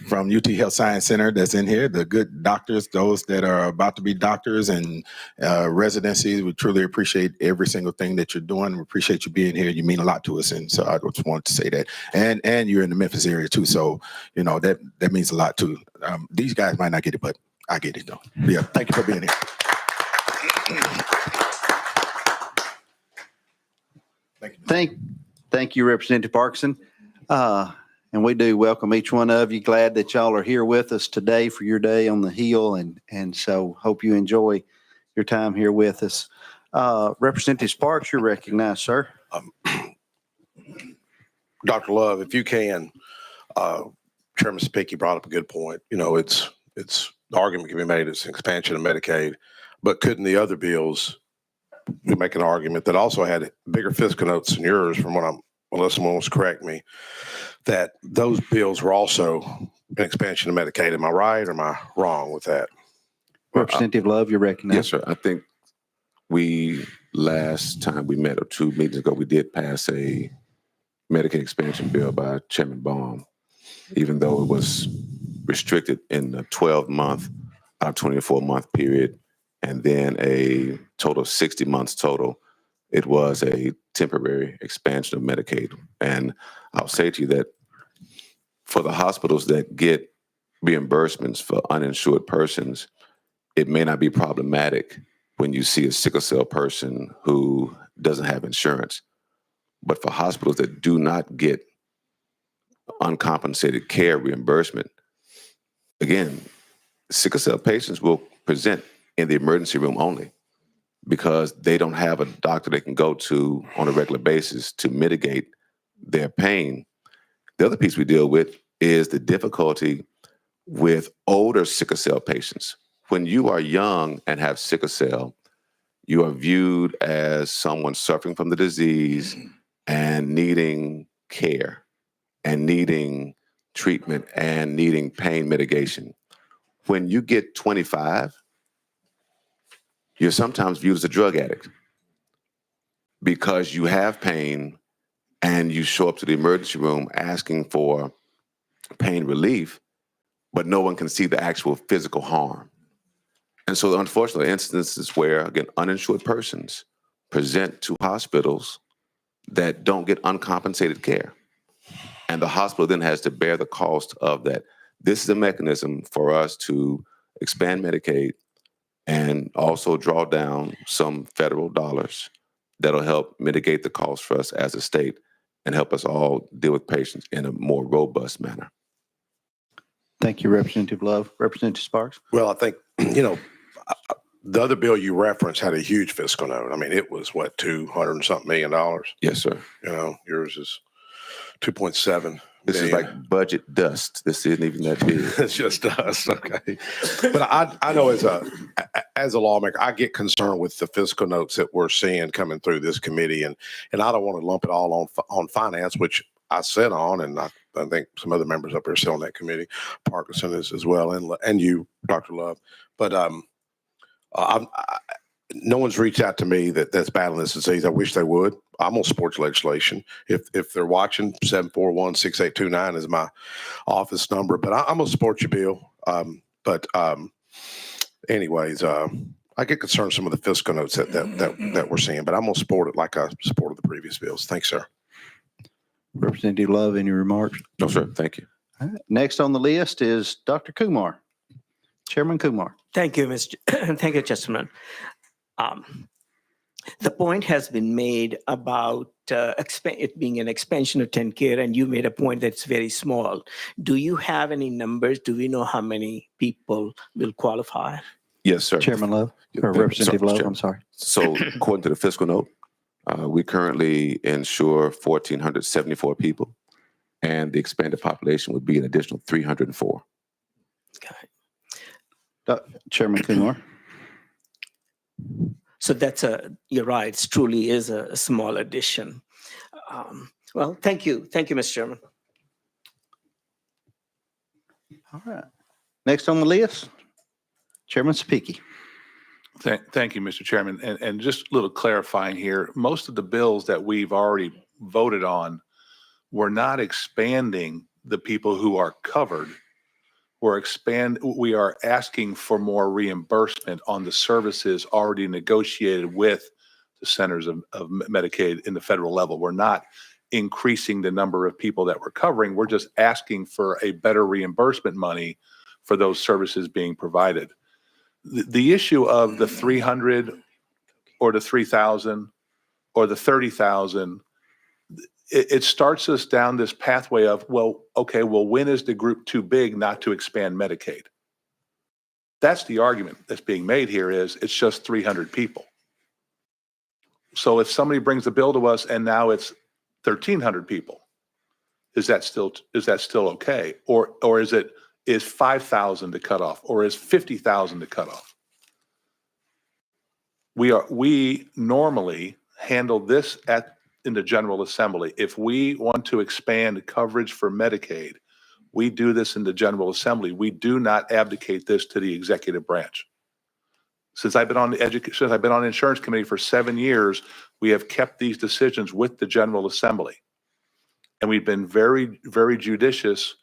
from UT Health Science Center that's in here, the good doctors, those that are about to be doctors and residencies. We truly appreciate every single thing that you're doing. We appreciate you being here. You mean a lot to us. And so I just wanted to say that. And you're in the Memphis area too. So, that means a lot too. These guys might not get it, but I get it though. Yeah. Thank you for being here. Thank you. Thank you, Representative Parkinson. And we do welcome each one of you. Glad that y'all are here with us today for your day on the Hill. And so hope you enjoy your time here with us. Representative Sparks, you're recognized, sir. Dr. Love, if you can, Chairman Spicky brought up a good point. It's the argument can be made it's an expansion of Medicaid, but couldn't the other bills we make an argument that also had bigger fiscal notes than yours from what unless someone wants to correct me, that those bills were also an expansion of Medicaid. Am I right or am I wrong with that? Representative Love, you're recognized. Yes, sir. I think last time we met or 2 meetings ago, we did pass a Medicaid expansion bill by Chairman Baum, even though it was restricted in the 12-month out of 24-month period, and then a total of 60 months total. It was a temporary expansion of Medicaid. And I'll say to you that for the hospitals that get reimbursements for uninsured persons, it may not be problematic when you see a sickle cell person who doesn't have insurance. But for hospitals that do not get uncompensated care reimbursement, again, sickle cell patients will present in the emergency room only because they don't have a doctor they can go to on a regular basis to mitigate their pain. The other piece we deal with is the difficulty with older sickle cell patients. When you are young and have sickle cell, you are viewed as someone suffering from the disease and needing care and needing treatment and needing pain mitigation. When you get 25, you're sometimes viewed as a drug addict because you have pain and you show up to the emergency room asking for pain relief, but no one can see the actual physical harm. And so unfortunately, instances where, again, uninsured persons present to hospitals that don't get uncompensated care. And the hospital then has to bear the cost of that. This is a mechanism for us to expand Medicaid and also draw down some federal dollars that'll help mitigate the cost for us as a state and help us all deal with patients in a more robust manner. Thank you, Representative Love. Representative Sparks? Well, I think, the other bill you referenced had a huge fiscal note. I mean, it was what, $200 and something million? Yes, sir. Yours is 2.7. This is like budget dust. This isn't even that big. It's just dust. Okay. But I know as a lawmaker, I get concerned with the fiscal notes that we're seeing coming through this committee. And I don't want to lump it all on finance, which I sit on. And I think some other members up here sit on that committee. Parkinson is as well. And you, Dr. Love. But no one's reached out to me that's battling this disease. I wish they would. I'm on sports legislation. If they're watching, 741-6829 is my office number. But I'm gonna support your bill. Anyways, I get concerned some of the fiscal notes that we're seeing. But I'm gonna support it like I supported the previous bills. Thanks, sir. Representative Love, any remarks? No, sir. Thank you. All right. Next on the list is Dr. Kumar. Chairman Kumar. Thank you, Thank you, gentlemen. The point has been made about it being an expansion of TennCare, and you made a point that's very small. Do you have any numbers? Do we know how many people will qualify? Yes, sir. Chairman Love, or Representative Love, I'm sorry. So according to the fiscal note, we currently insure 1,474 people, and the expanded population would be an additional 304. Chairman Kumar. So you're right, it truly is a small addition. Well, thank you. Thank you, Mr. Chairman. All right. Next on the list, Chairman Sapiki. Thank you, Mr. Chairman. And just a little clarifying here, most of the bills that we've already voted on, we're not expanding the people who are covered. We are asking for more reimbursement on the services already negotiated with the centers of Medicaid in the federal level. We're not increasing the number of people that we're covering. We're just asking for a better reimbursement money for those services being provided. The issue of the 300 or the 3,000 or the 30,000, it starts us down this pathway of, well, when is the group too big not to expand Medicaid? That's the argument that's being made here, is it's just 300 people. So if somebody brings a bill to us and now it's 1,300 people, is that still okay? Or is 5,000 to cut off, or is 50,000 to cut off? We normally handle this in the General Assembly. If we want to expand coverage for Medicaid, we do this in the General Assembly. We do not abdicate this to the executive branch. Since I've been on the Insurance Committee for 7 years, we have kept these decisions with the General Assembly. And we've been very, very judicious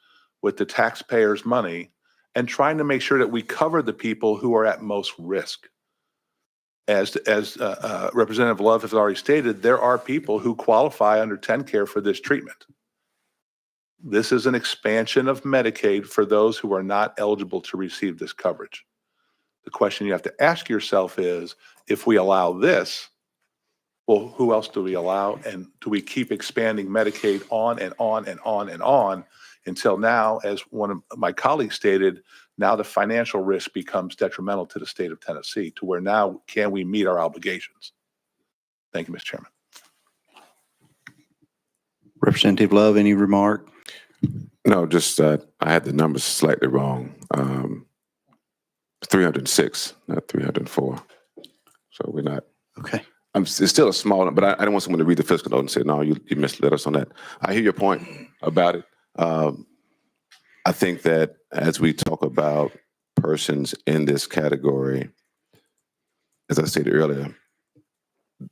with the taxpayers' money and trying to make sure that we cover the people who are at most risk. As Representative Love has already stated, there are people who qualify under TennCare for this treatment. This is an expansion of Medicaid for those who are not eligible to receive this coverage. The question you have to ask yourself is, if we allow this, well, who else do we allow? And do we keep expanding Medicaid on and on and on and on until now, as one of my colleagues stated, now the financial risk becomes detrimental to the state of Tennessee, to where now can we meet our obligations? Thank you, Mr. Chairman. Representative Love, any remark? No, just I had the numbers slightly wrong. 306, not 304. So we're not. Okay. It's still a small number, but I don't want someone to read the fiscal note and say, no, you misled us on that. I hear your point about it. I think that as we talk about persons in this category, as I stated earlier,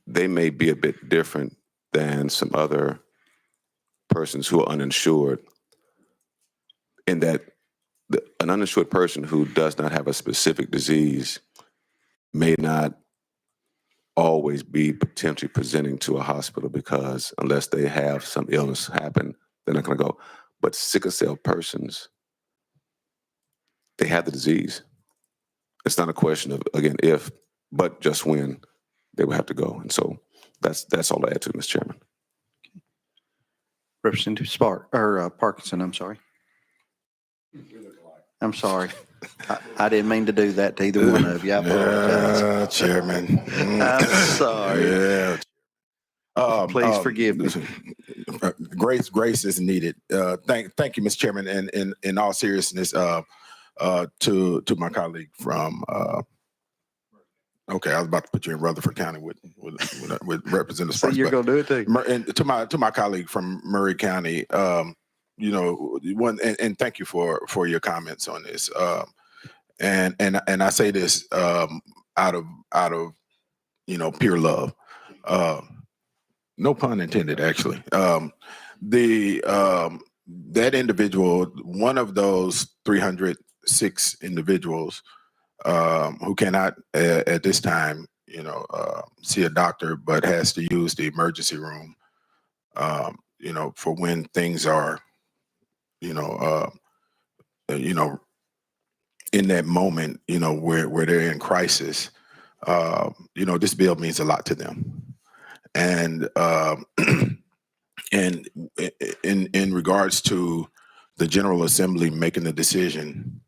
they may be a bit different than some other persons who are uninsured, in that an uninsured person who does not have a specific disease may not always be potentially presenting to a hospital, because unless they have some illness happen, they're not going to go. But sickle cell persons, they have the disease. It's not a question of, again, if, but just when they will have to go. And so that's all I add to it, Mr. Chairman. Representative Parkinson, I'm sorry. I'm sorry. I didn't mean to do that to either one of you. I apologize. Chairman. I'm sorry. Yeah. Please forgive me. Grace is needed. Thank you, Mr. Chairman. And in all seriousness, to my colleague from, okay, I was about to put you in Rutherford County with Representative Sparks. So you're going to do it too. And to my colleague from Murray County, you know, and thank you for your comments on this. And I say this out of you know, pure love. No pun intended, actually. That individual, one of those 306 individuals who cannot at this time, you know, see a doctor, but has to use the emergency room, you know, for when things are, you know, in that moment, you know, where they're in crisis. You know, this bill means a lot to them. And and in regards to the General Assembly making the decision,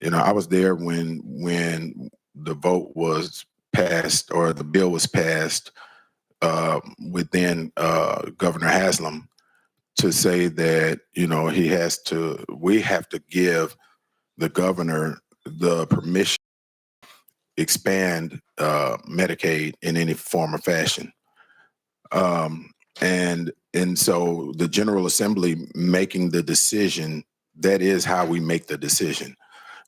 you know, I was there when the vote was passed, or the bill was passed with then Governor Haslam, to say that, you know, we have to give the governor the permission to expand Medicaid in any form or fashion. And And so the General Assembly making the decision, that is how we make the decision,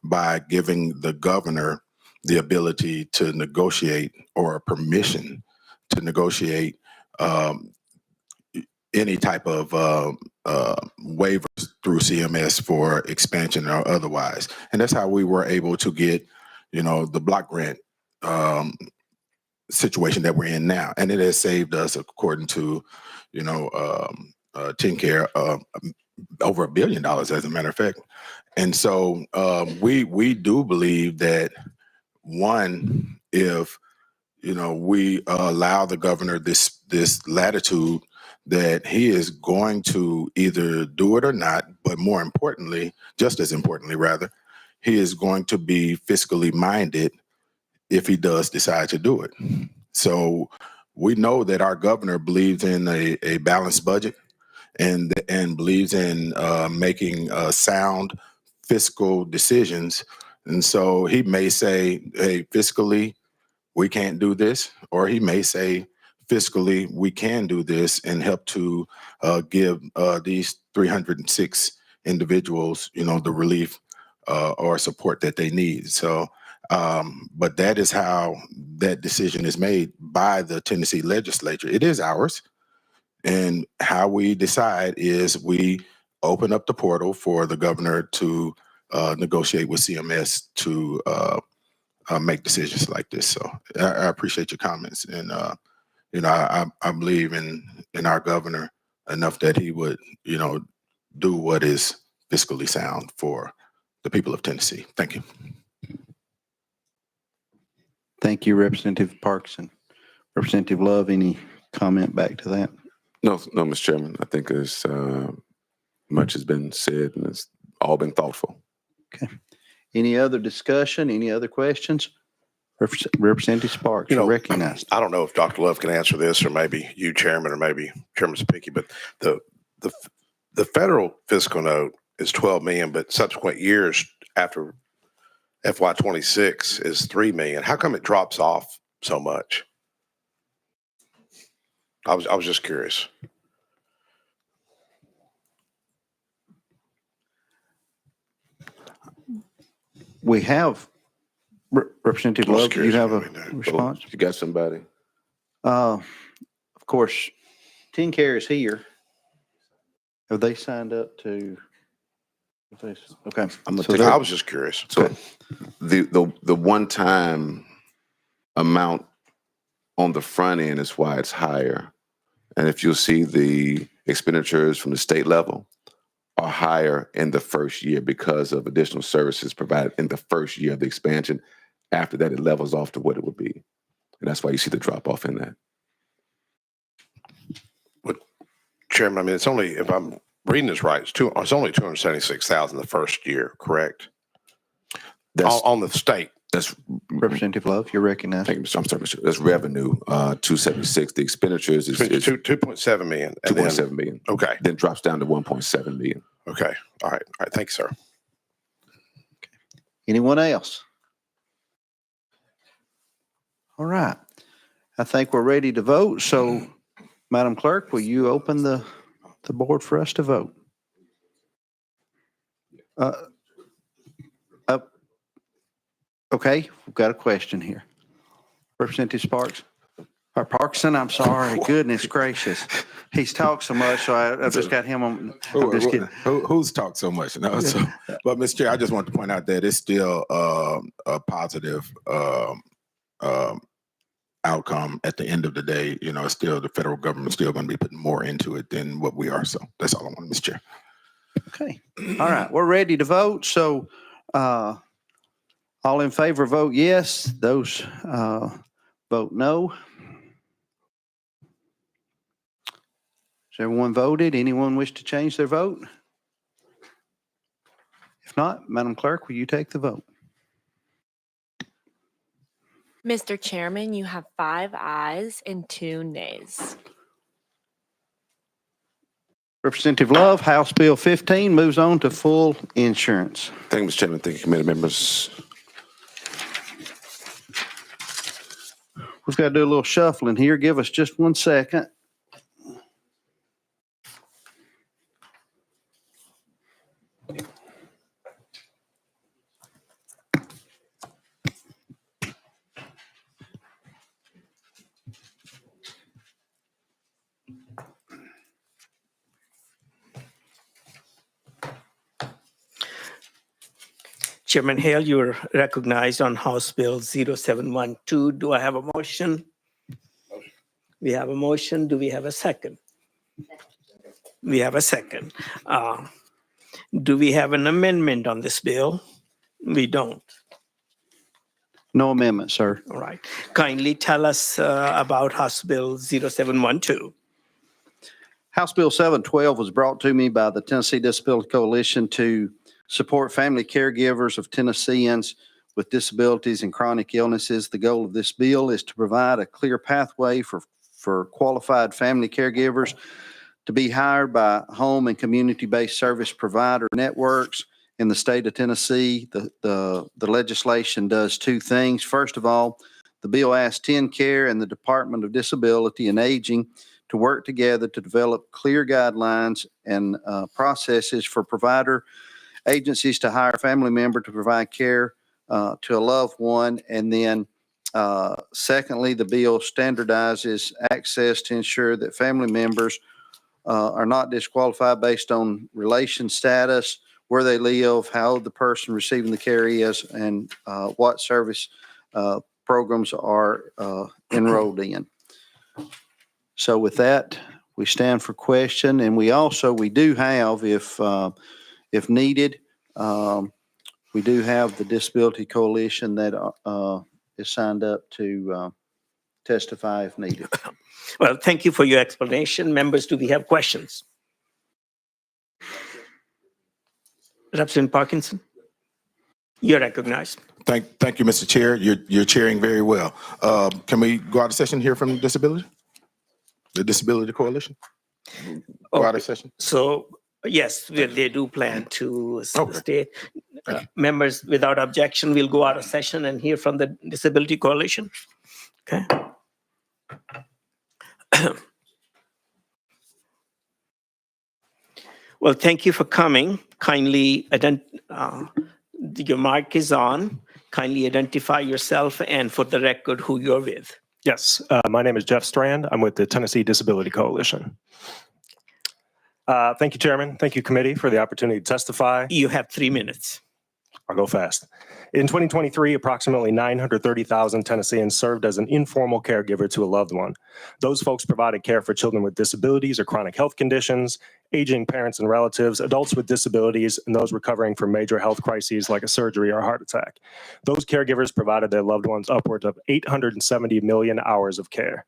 by giving the governor the ability to negotiate or permission to negotiate any type of waivers through CMS for expansion or otherwise. And that's how we were able to get, the block grant situation that we're in now. And it has saved us, according to, TennCare, over $1 billion, as a matter of fact. And so we do believe that, one, if we allow the governor this latitude, that he is going to either do it or not, but more importantly, just as importantly rather, he is going to be fiscally minded if he does decide to do it. So we know that our governor believes in a balanced budget and believes in making sound fiscal decisions. And so he may say, hey, fiscally, we can't do this, or he may say, fiscally, we can do this and help to give these 306 individuals, the relief or support that they need. So, but that is how that decision is made by the Tennessee legislature. It is ours. And how we decide is we open up the portal for the governor to negotiate with CMS to make decisions like this. So I appreciate your comments, and I believe in our governor enough that he would do what is fiscally sound for the people of Tennessee. Thank you. Thank you, Representative Parkinson. Representative Love, any comment back to that? No, Mr. Chairman. I think as much has been said and it's all been thoughtful. Okay. Any other discussion? Any other questions? Representative Sparks, you're recognized. I don't know if Dr. Love can answer this, or maybe you, Chairman, or maybe Chairman Spicki, but the federal fiscal note is 12 million, but subsequent years after FY26 is 3 million. How come it drops off so much? I was just curious. We have Representative Love. Do you have a response? You got somebody? Of course, TennCare is here. Have they signed up to? Okay, I was just curious. So the one-time amount on the front end is why it's higher. And if you'll see, the expenditures from the state level are higher in the first year because of additional services provided in the first year of the expansion. After that, it levels off to what it would be. And that's why you see the drop off in that. But Chairman, I mean, it's only, if I'm reading this right, it's only 276,000 the first year, correct? That's on the state. That's Representative Love, you're recognized. Thank you, Mr. I'm sorry, Mr. That's revenue, 276. The expenditures is 2.7 million. 2.7 million. Okay. Then drops down to 1.7 million. Okay. All right. Thank you, sir. Okay. Anyone else? All right. I think we're ready to vote. So, Madam Clerk, will you open the board for us to vote? Okay, we've got a question here. Representative Sparks? Or Parkinson, I'm sorry. Goodness gracious. He's talked so much, so I've just got him on. I'm just kidding. Who's talked so much? No, so, but Mr. Chair, I just want to point out that it's still a positive outcome at the end of the day. It's still the federal government still going to be putting more into it than what we are. So that's all I want, Mr. Chair. Okay. All right. We're ready to vote. So all in favor vote yes. Those vote no. Has everyone voted? Anyone wish to change their vote? If not, Madam Clerk, will you take the vote? Mr. Chairman, you have 5 ayes and 2 nays. Representative Love, House Bill 15 moves on to full insurance. Thank you, Mr. Chairman. Thank you, committee members. We've got to do a little shuffling here. Give us just 1 second. Chairman Hale, you're recognized on House Bill 0712. Do I have a motion? We have a motion. Do we have a second? We have a second. Do we have an amendment on this bill? We don't. No amendment, sir. All right. Kindly tell us about House Bill 0712. House Bill 712 was brought to me by the Tennessee Disability Coalition to support family caregivers of Tennesseans with disabilities and chronic illnesses. The goal of this bill is to provide a clear pathway for qualified family caregivers to be hired by home and community-based service provider networks in the state of Tennessee. The legislation does two things. First of all, the bill asks TennCare and the Department of Disability and Aging to work together to develop clear guidelines and processes for provider agencies to hire a family member to provide care to a loved one. And then secondly, the bill standardizes access to ensure that family members are not disqualified based on relation status, where they live, how old the person receiving the care is, and what service programs are enrolled in. So with that, we stand for question, and we do have, if needed, we do have the Disability Coalition that is signed up to testify if needed. Well, thank you for your explanation. Members, do we have questions? Representative Parkinson, you're recognized. Thank you, Mr. Chair. You're chairing very well. Can we go out of session here from Disability? The Disability Coalition? Go out of session? So, yes, they do plan to Okay. stay. Members, without objection, we'll go out of session and hear from the Disability Coalition. Okay. Well, thank you for coming. Kindly, your mic is on. Kindly identify yourself and for the record who you're with. Yes, my name is Jeff Strand. I'm with the Tennessee Disability Coalition. Thank you, Chairman. Thank you, Committee, for the opportunity to testify. You have 3 minutes. I'll go fast. In 2023, approximately 930,000 Tennesseans served as an informal caregiver to a loved one. Those folks provided care for children with disabilities or chronic health conditions, aging parents and relatives, adults with disabilities, and those recovering from major health crises like a surgery or a heart attack. Those caregivers provided their loved ones upwards of 870 million hours of care.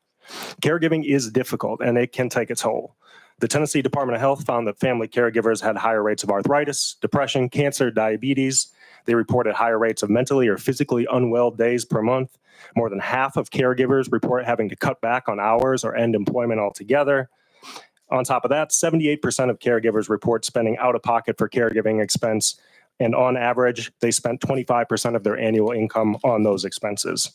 Caregiving is difficult, and it can take its toll. The Tennessee Department of Health found that family caregivers had higher rates of arthritis, depression, cancer, diabetes. They reported higher rates of mentally or physically unwell days per month. More than half of caregivers report having to cut back on hours or end employment altogether. On top of that, 78% of caregivers report spending out of pocket for caregiving expense, and on average, they spent 25% of their annual income on those expenses.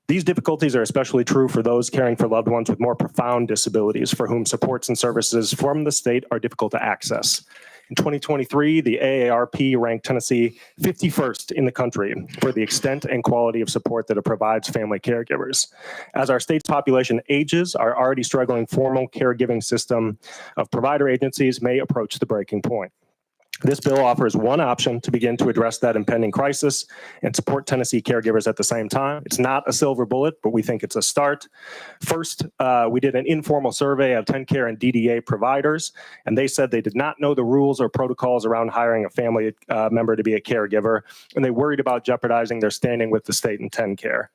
These difficulties are especially true for those caring for loved ones with more profound disabilities for whom supports and services from the state are difficult to access. In 2023, the AARP ranked Tennessee 51st in the country for the extent and quality of support that it provides family caregivers. As our state's population ages, our already struggling formal caregiving system of provider agencies may approach the breaking point. This bill offers one option to begin to address that impending crisis and support Tennessee caregivers at the same time. It's not a silver bullet, but we think it's a start. First, we did an informal survey of TennCare and DDA providers, and they said they did not know the rules or protocols around hiring a family member to be a caregiver, and they worried about jeopardizing their standing with the state and TennCare.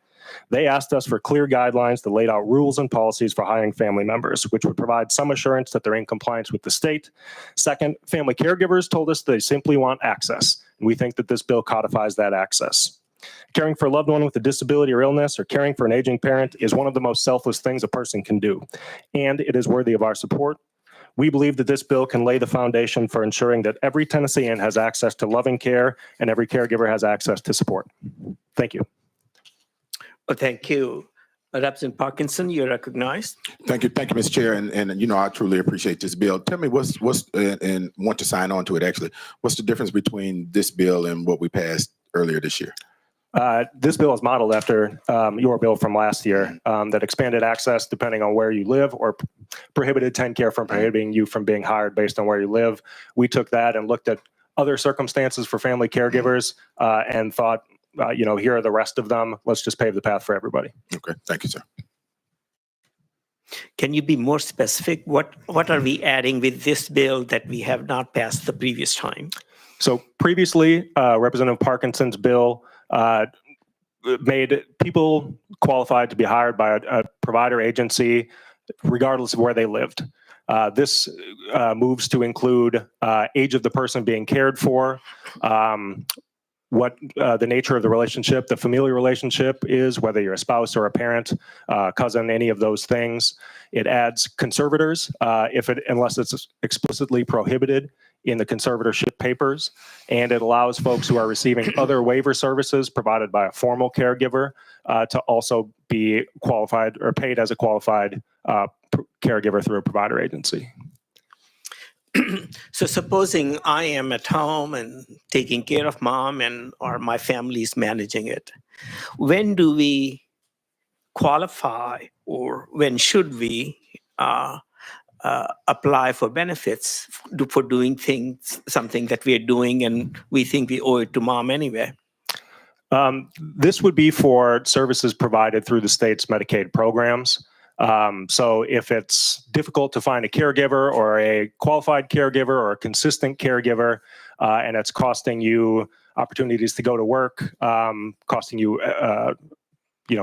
They asked us for clear guidelines that laid out rules and policies for hiring family members, which would provide some assurance that they're in compliance with the state. Second, family caregivers told us they simply want access, and we think that this bill codifies that access. Caring for a loved one with a disability or illness or caring for an aging parent is one of the most selfless things a person can do, and it is worthy of our support. We believe that this bill can lay the foundation for ensuring that every Tennessean has access to loving care and every caregiver has access to support. Thank you. Well, thank you. Representative Parkinson, you're recognized. Thank you, Mr. Chair, and you know I truly appreciate this bill. Tell me what's and want to sign on to it actually. What's the difference between this bill and what we passed earlier this year? This bill is modeled after your bill from last year that expanded access depending on where you live or prohibited TennCare from prohibiting you from being hired based on where you live. We took that and looked at other circumstances for family caregivers and thought, here are the rest of them. Let's just pave the path for everybody. Okay, thank you, sir. Can you be more specific? What are we adding with this bill that we have not passed the previous time? So previously, Representative Parkinson's bill made people qualified to be hired by a provider agency regardless of where they lived. This moves to include age of the person being cared for, what the nature of the relationship, the familial relationship is, whether you're a spouse or a parent, cousin, any of those things. It adds conservators unless it's explicitly prohibited in the conservatorship papers, and it allows folks who are receiving other waiver services provided by a formal caregiver to also be qualified or paid as a qualified caregiver through a provider agency. So supposing I am at home and taking care of mom or my family is managing it, when do we qualify or when should we apply for benefits for doing something that we are doing and we think we owe it to mom anyway? This would be for services provided through the state's Medicaid programs. So if it's difficult to find a caregiver or a qualified caregiver or a consistent caregiver, and it's costing you opportunities to go to work, costing you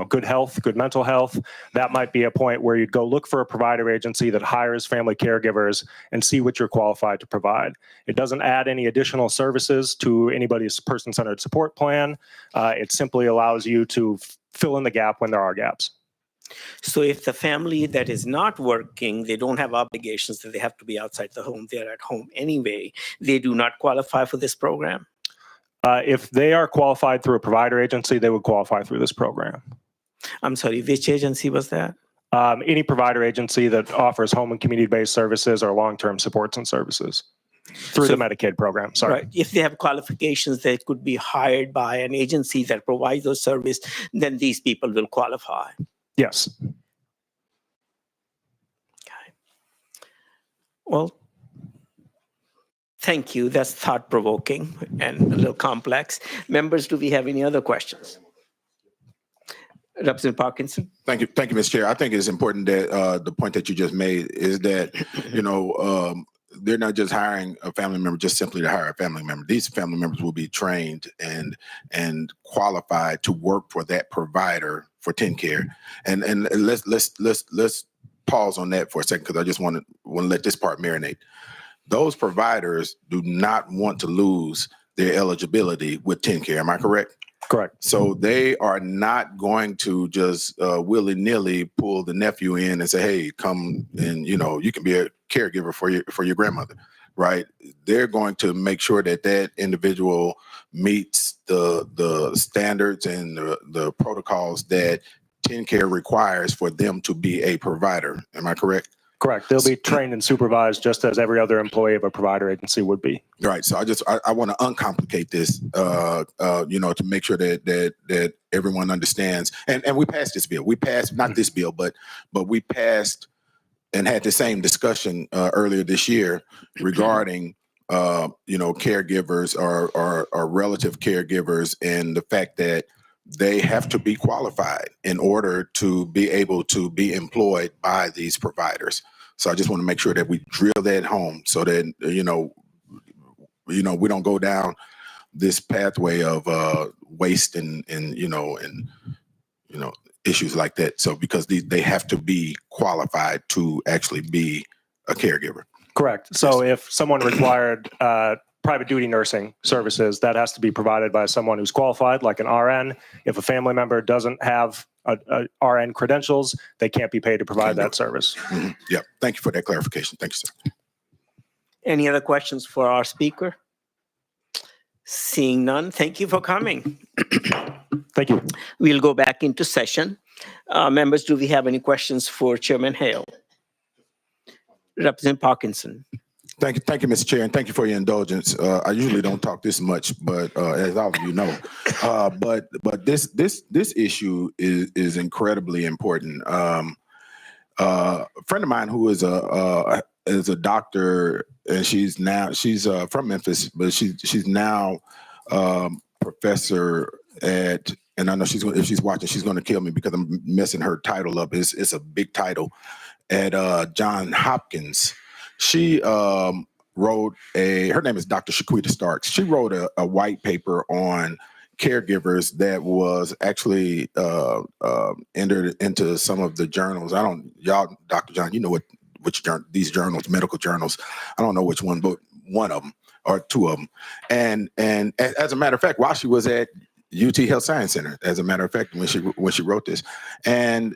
good health, good mental health, that might be a point where you'd go look for a provider agency that hires family caregivers and see what you're qualified to provide. It doesn't add any additional services to anybody's person-centered support plan. It simply allows you to fill in the gap when there are gaps. So if the family that is not working, they don't have obligations that they have to be outside the home, they're at home anyway, they do not qualify for this program? If they are qualified through a provider agency, they would qualify through this program. I'm sorry, which agency was that? Any provider agency that offers home and community-based services or long-term supports and services through the Medicaid program. Sorry. Right. If they have qualifications that could be hired by an agency that provides those services, then these people will qualify. Yes. Okay. Well, thank you. That's thought-provoking and a little complex. Members, do we have any other questions? Representative Parkinson? Thank you, Mr. Chair. I think it's important that the point that you just made is that, they're not just hiring a family member just simply to hire a family member. These family members will be trained and qualified to work for that provider for TennCare. And let's pause on that for a second because I just want to let this part marinate. Those providers do not want to lose their eligibility with TennCare. Am I correct? Correct. So they are not going to just willy-nilly pull the nephew in and say, hey, come and, you can be a caregiver for your grandmother, right? They're going to make sure that that individual meets the standards and the protocols that TennCare requires for them to be a provider. Am I correct? Correct. They'll be trained and supervised just as every other employee of a provider agency would be. Right. So I want to uncomplicate this, to make sure that everyone understands. And we passed this bill. We passed not this bill, but we passed and had the same discussion earlier this year regarding caregivers or relative caregivers and the fact that they have to be qualified in order to be able to be employed by these providers. So I just want to make sure that we drill that home so that, we don't go down this pathway of waste and issues like that. So because they have to be qualified to actually be a caregiver. Correct. So if someone required private duty nursing services, that has to be provided by someone who's qualified, like an RN. If a family member doesn't have a RN credentials, they can't be paid to provide that service. Mm-hmm. Yeah. Thank you for that clarification. Thank you, sir. Any other questions for our speaker? Seeing none, thank you for coming. Thank you. We'll go back into session. Members, do we have any questions for Chairman Hale? Representative Parkinson. Thank you, Mr. Chair, and thank you for your indulgence. I usually don't talk this much, but as all of you know, but this issue is incredibly important. A friend of mine who is a is a doctor, and she's from Memphis, but she's now professor at, and I know if she's watching, she's going to kill me because I'm messing her title up. It's a big title at John Hopkins. She wrote her name is Dr. Shaquita Starks. She wrote a white paper on caregivers that was actually entered into some of the journals. Y'all, Dr. John, you know which these journals, medical journals. I don't know which one, but one of them or two of them. And as a matter of fact, while she was at UT Health Science Center, as a matter of fact, when she wrote this, and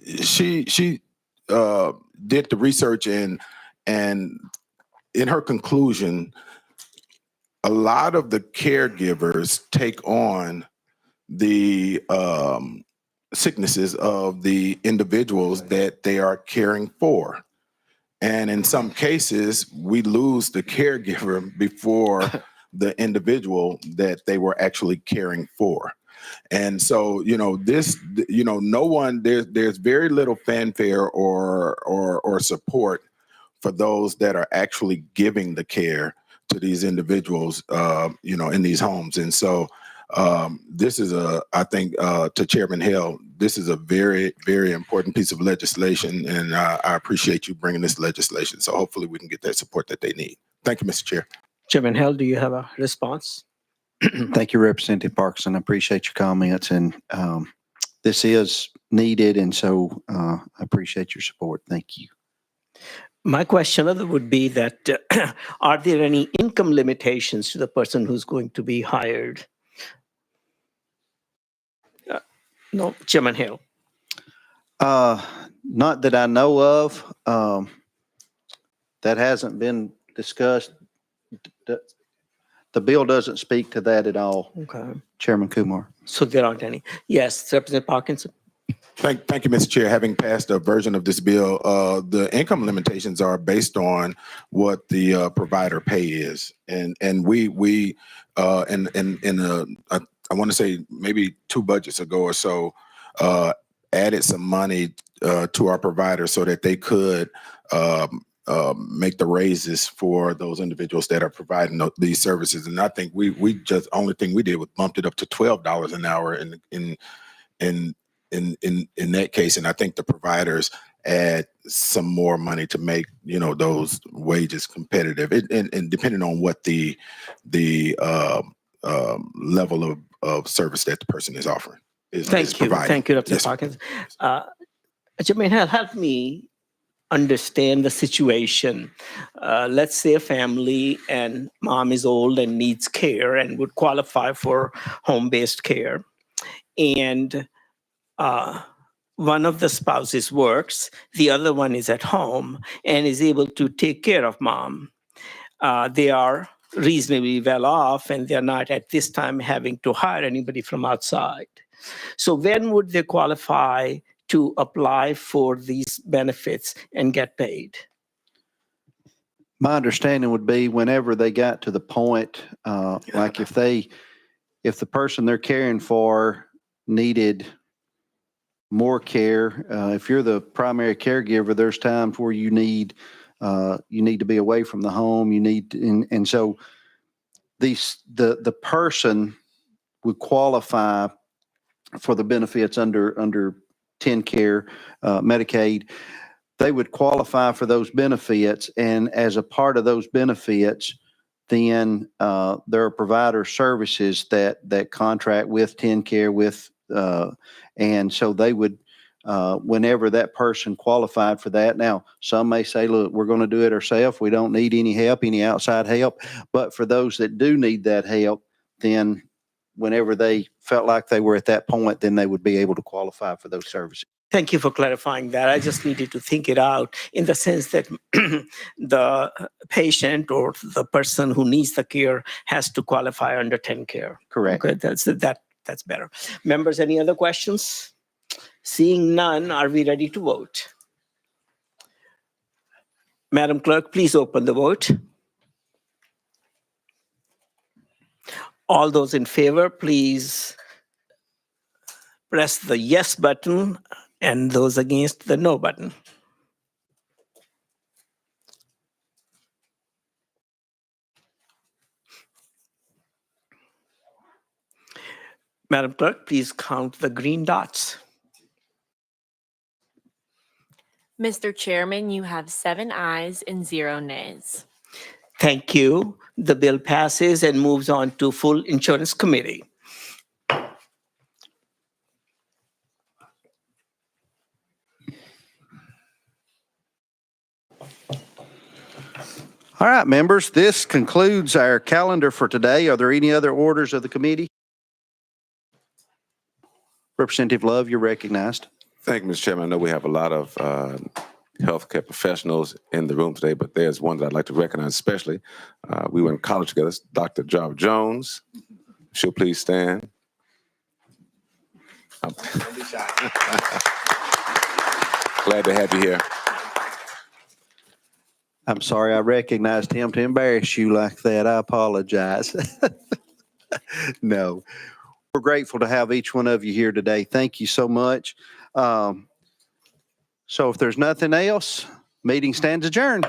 she did the research, and in her conclusion, a lot of the caregivers take on the sicknesses of the individuals that they are caring for. And in some cases, we lose the caregiver before the individual that they were actually caring for. And so, no one, there's very little fanfare or support for those that are actually giving the care to these individuals, in these homes. And so this is I think to Chairman Hill, this is a very, very important piece of legislation, and I appreciate you bringing this legislation. So hopefully we can get that support that they need. Thank you, Mr. Chair. Chairman Hill, do you have a response? Thank you, Representative Parkinson. I appreciate your comments, and this is needed, and so I appreciate your support. Thank you. My question would be that are there any income limitations to the person who's going to be hired? No, Chairman Hill. Not that I know of. That hasn't been discussed. The bill doesn't speak to that at all. Okay. Chairman Kumar. So there aren't any. Yes, Representative Parkinson. Thank you, Mr. Chair. Having passed a version of this bill, the income limitations are based on what the provider pay is, and we I want to say maybe 2 budgets ago or so added some money to our providers so that they could make the raises for those individuals that are providing these services. And I think we just only thing we did was bumped it up to $12 an hour in that case. And I think the providers add some more money to make those wages competitive, and depending on what the level of service that the person is offering is providing. Thank you, Representative Yes, Parkinson. Chairman Hill, help me understand the situation. Let's say a family and mom is old and needs care and would qualify for home-based care. And one of the spouses works, the other one is at home and is able to take care of mom. They are reasonably well off, and they're not at this time having to hire anybody from outside. So when would they qualify to apply for these benefits and get paid? My understanding would be whenever they got to the point, like if the person they're caring for needed more care, if you're the primary caregiver, there's times where you need to be away from the home. And so the person would qualify for the benefits under TennCare, Medicaid. They would qualify for those benefits, and as a part of those benefits, then there are provider services that contract with TennCare and so they would, whenever that person qualified for that. Now, some may say, look, we're going to do it ourselves. We don't need any outside help. But for those that do need that help, then whenever they felt like they were at that point, then they would be able to qualify for those services. Thank you for clarifying that. I just needed to think it out in the sense that the patient or the person who needs the care has to qualify under TennCare. Correct. Okay, that's better. Members, any other questions? Seeing none, are we ready to vote? Madam Clerk, please open the vote. All those in favor, please press the yes button, and those against, the no button. Madam Clerk, please count the green dots. Mr. Chairman, you have 7 ayes and 0 nays. Thank you. The bill passes and moves on to full insurance committee. All right, members, this concludes our calendar for today. Are there any other orders of the committee? Representative Love, you're recognized. Thank you, Mr. Chairman. I know we have a lot of healthcare professionals in the room today, but there's one that I'd like to recognize especially. We went to college together, it's Dr. Jarve Jones. If she'll please stand. Glad to have you here. I'm sorry I recognized him to embarrass you like that. I apologize. No, we're grateful to have each one of you here today. Thank you so much. So if there's nothing else, meeting stands adjourned.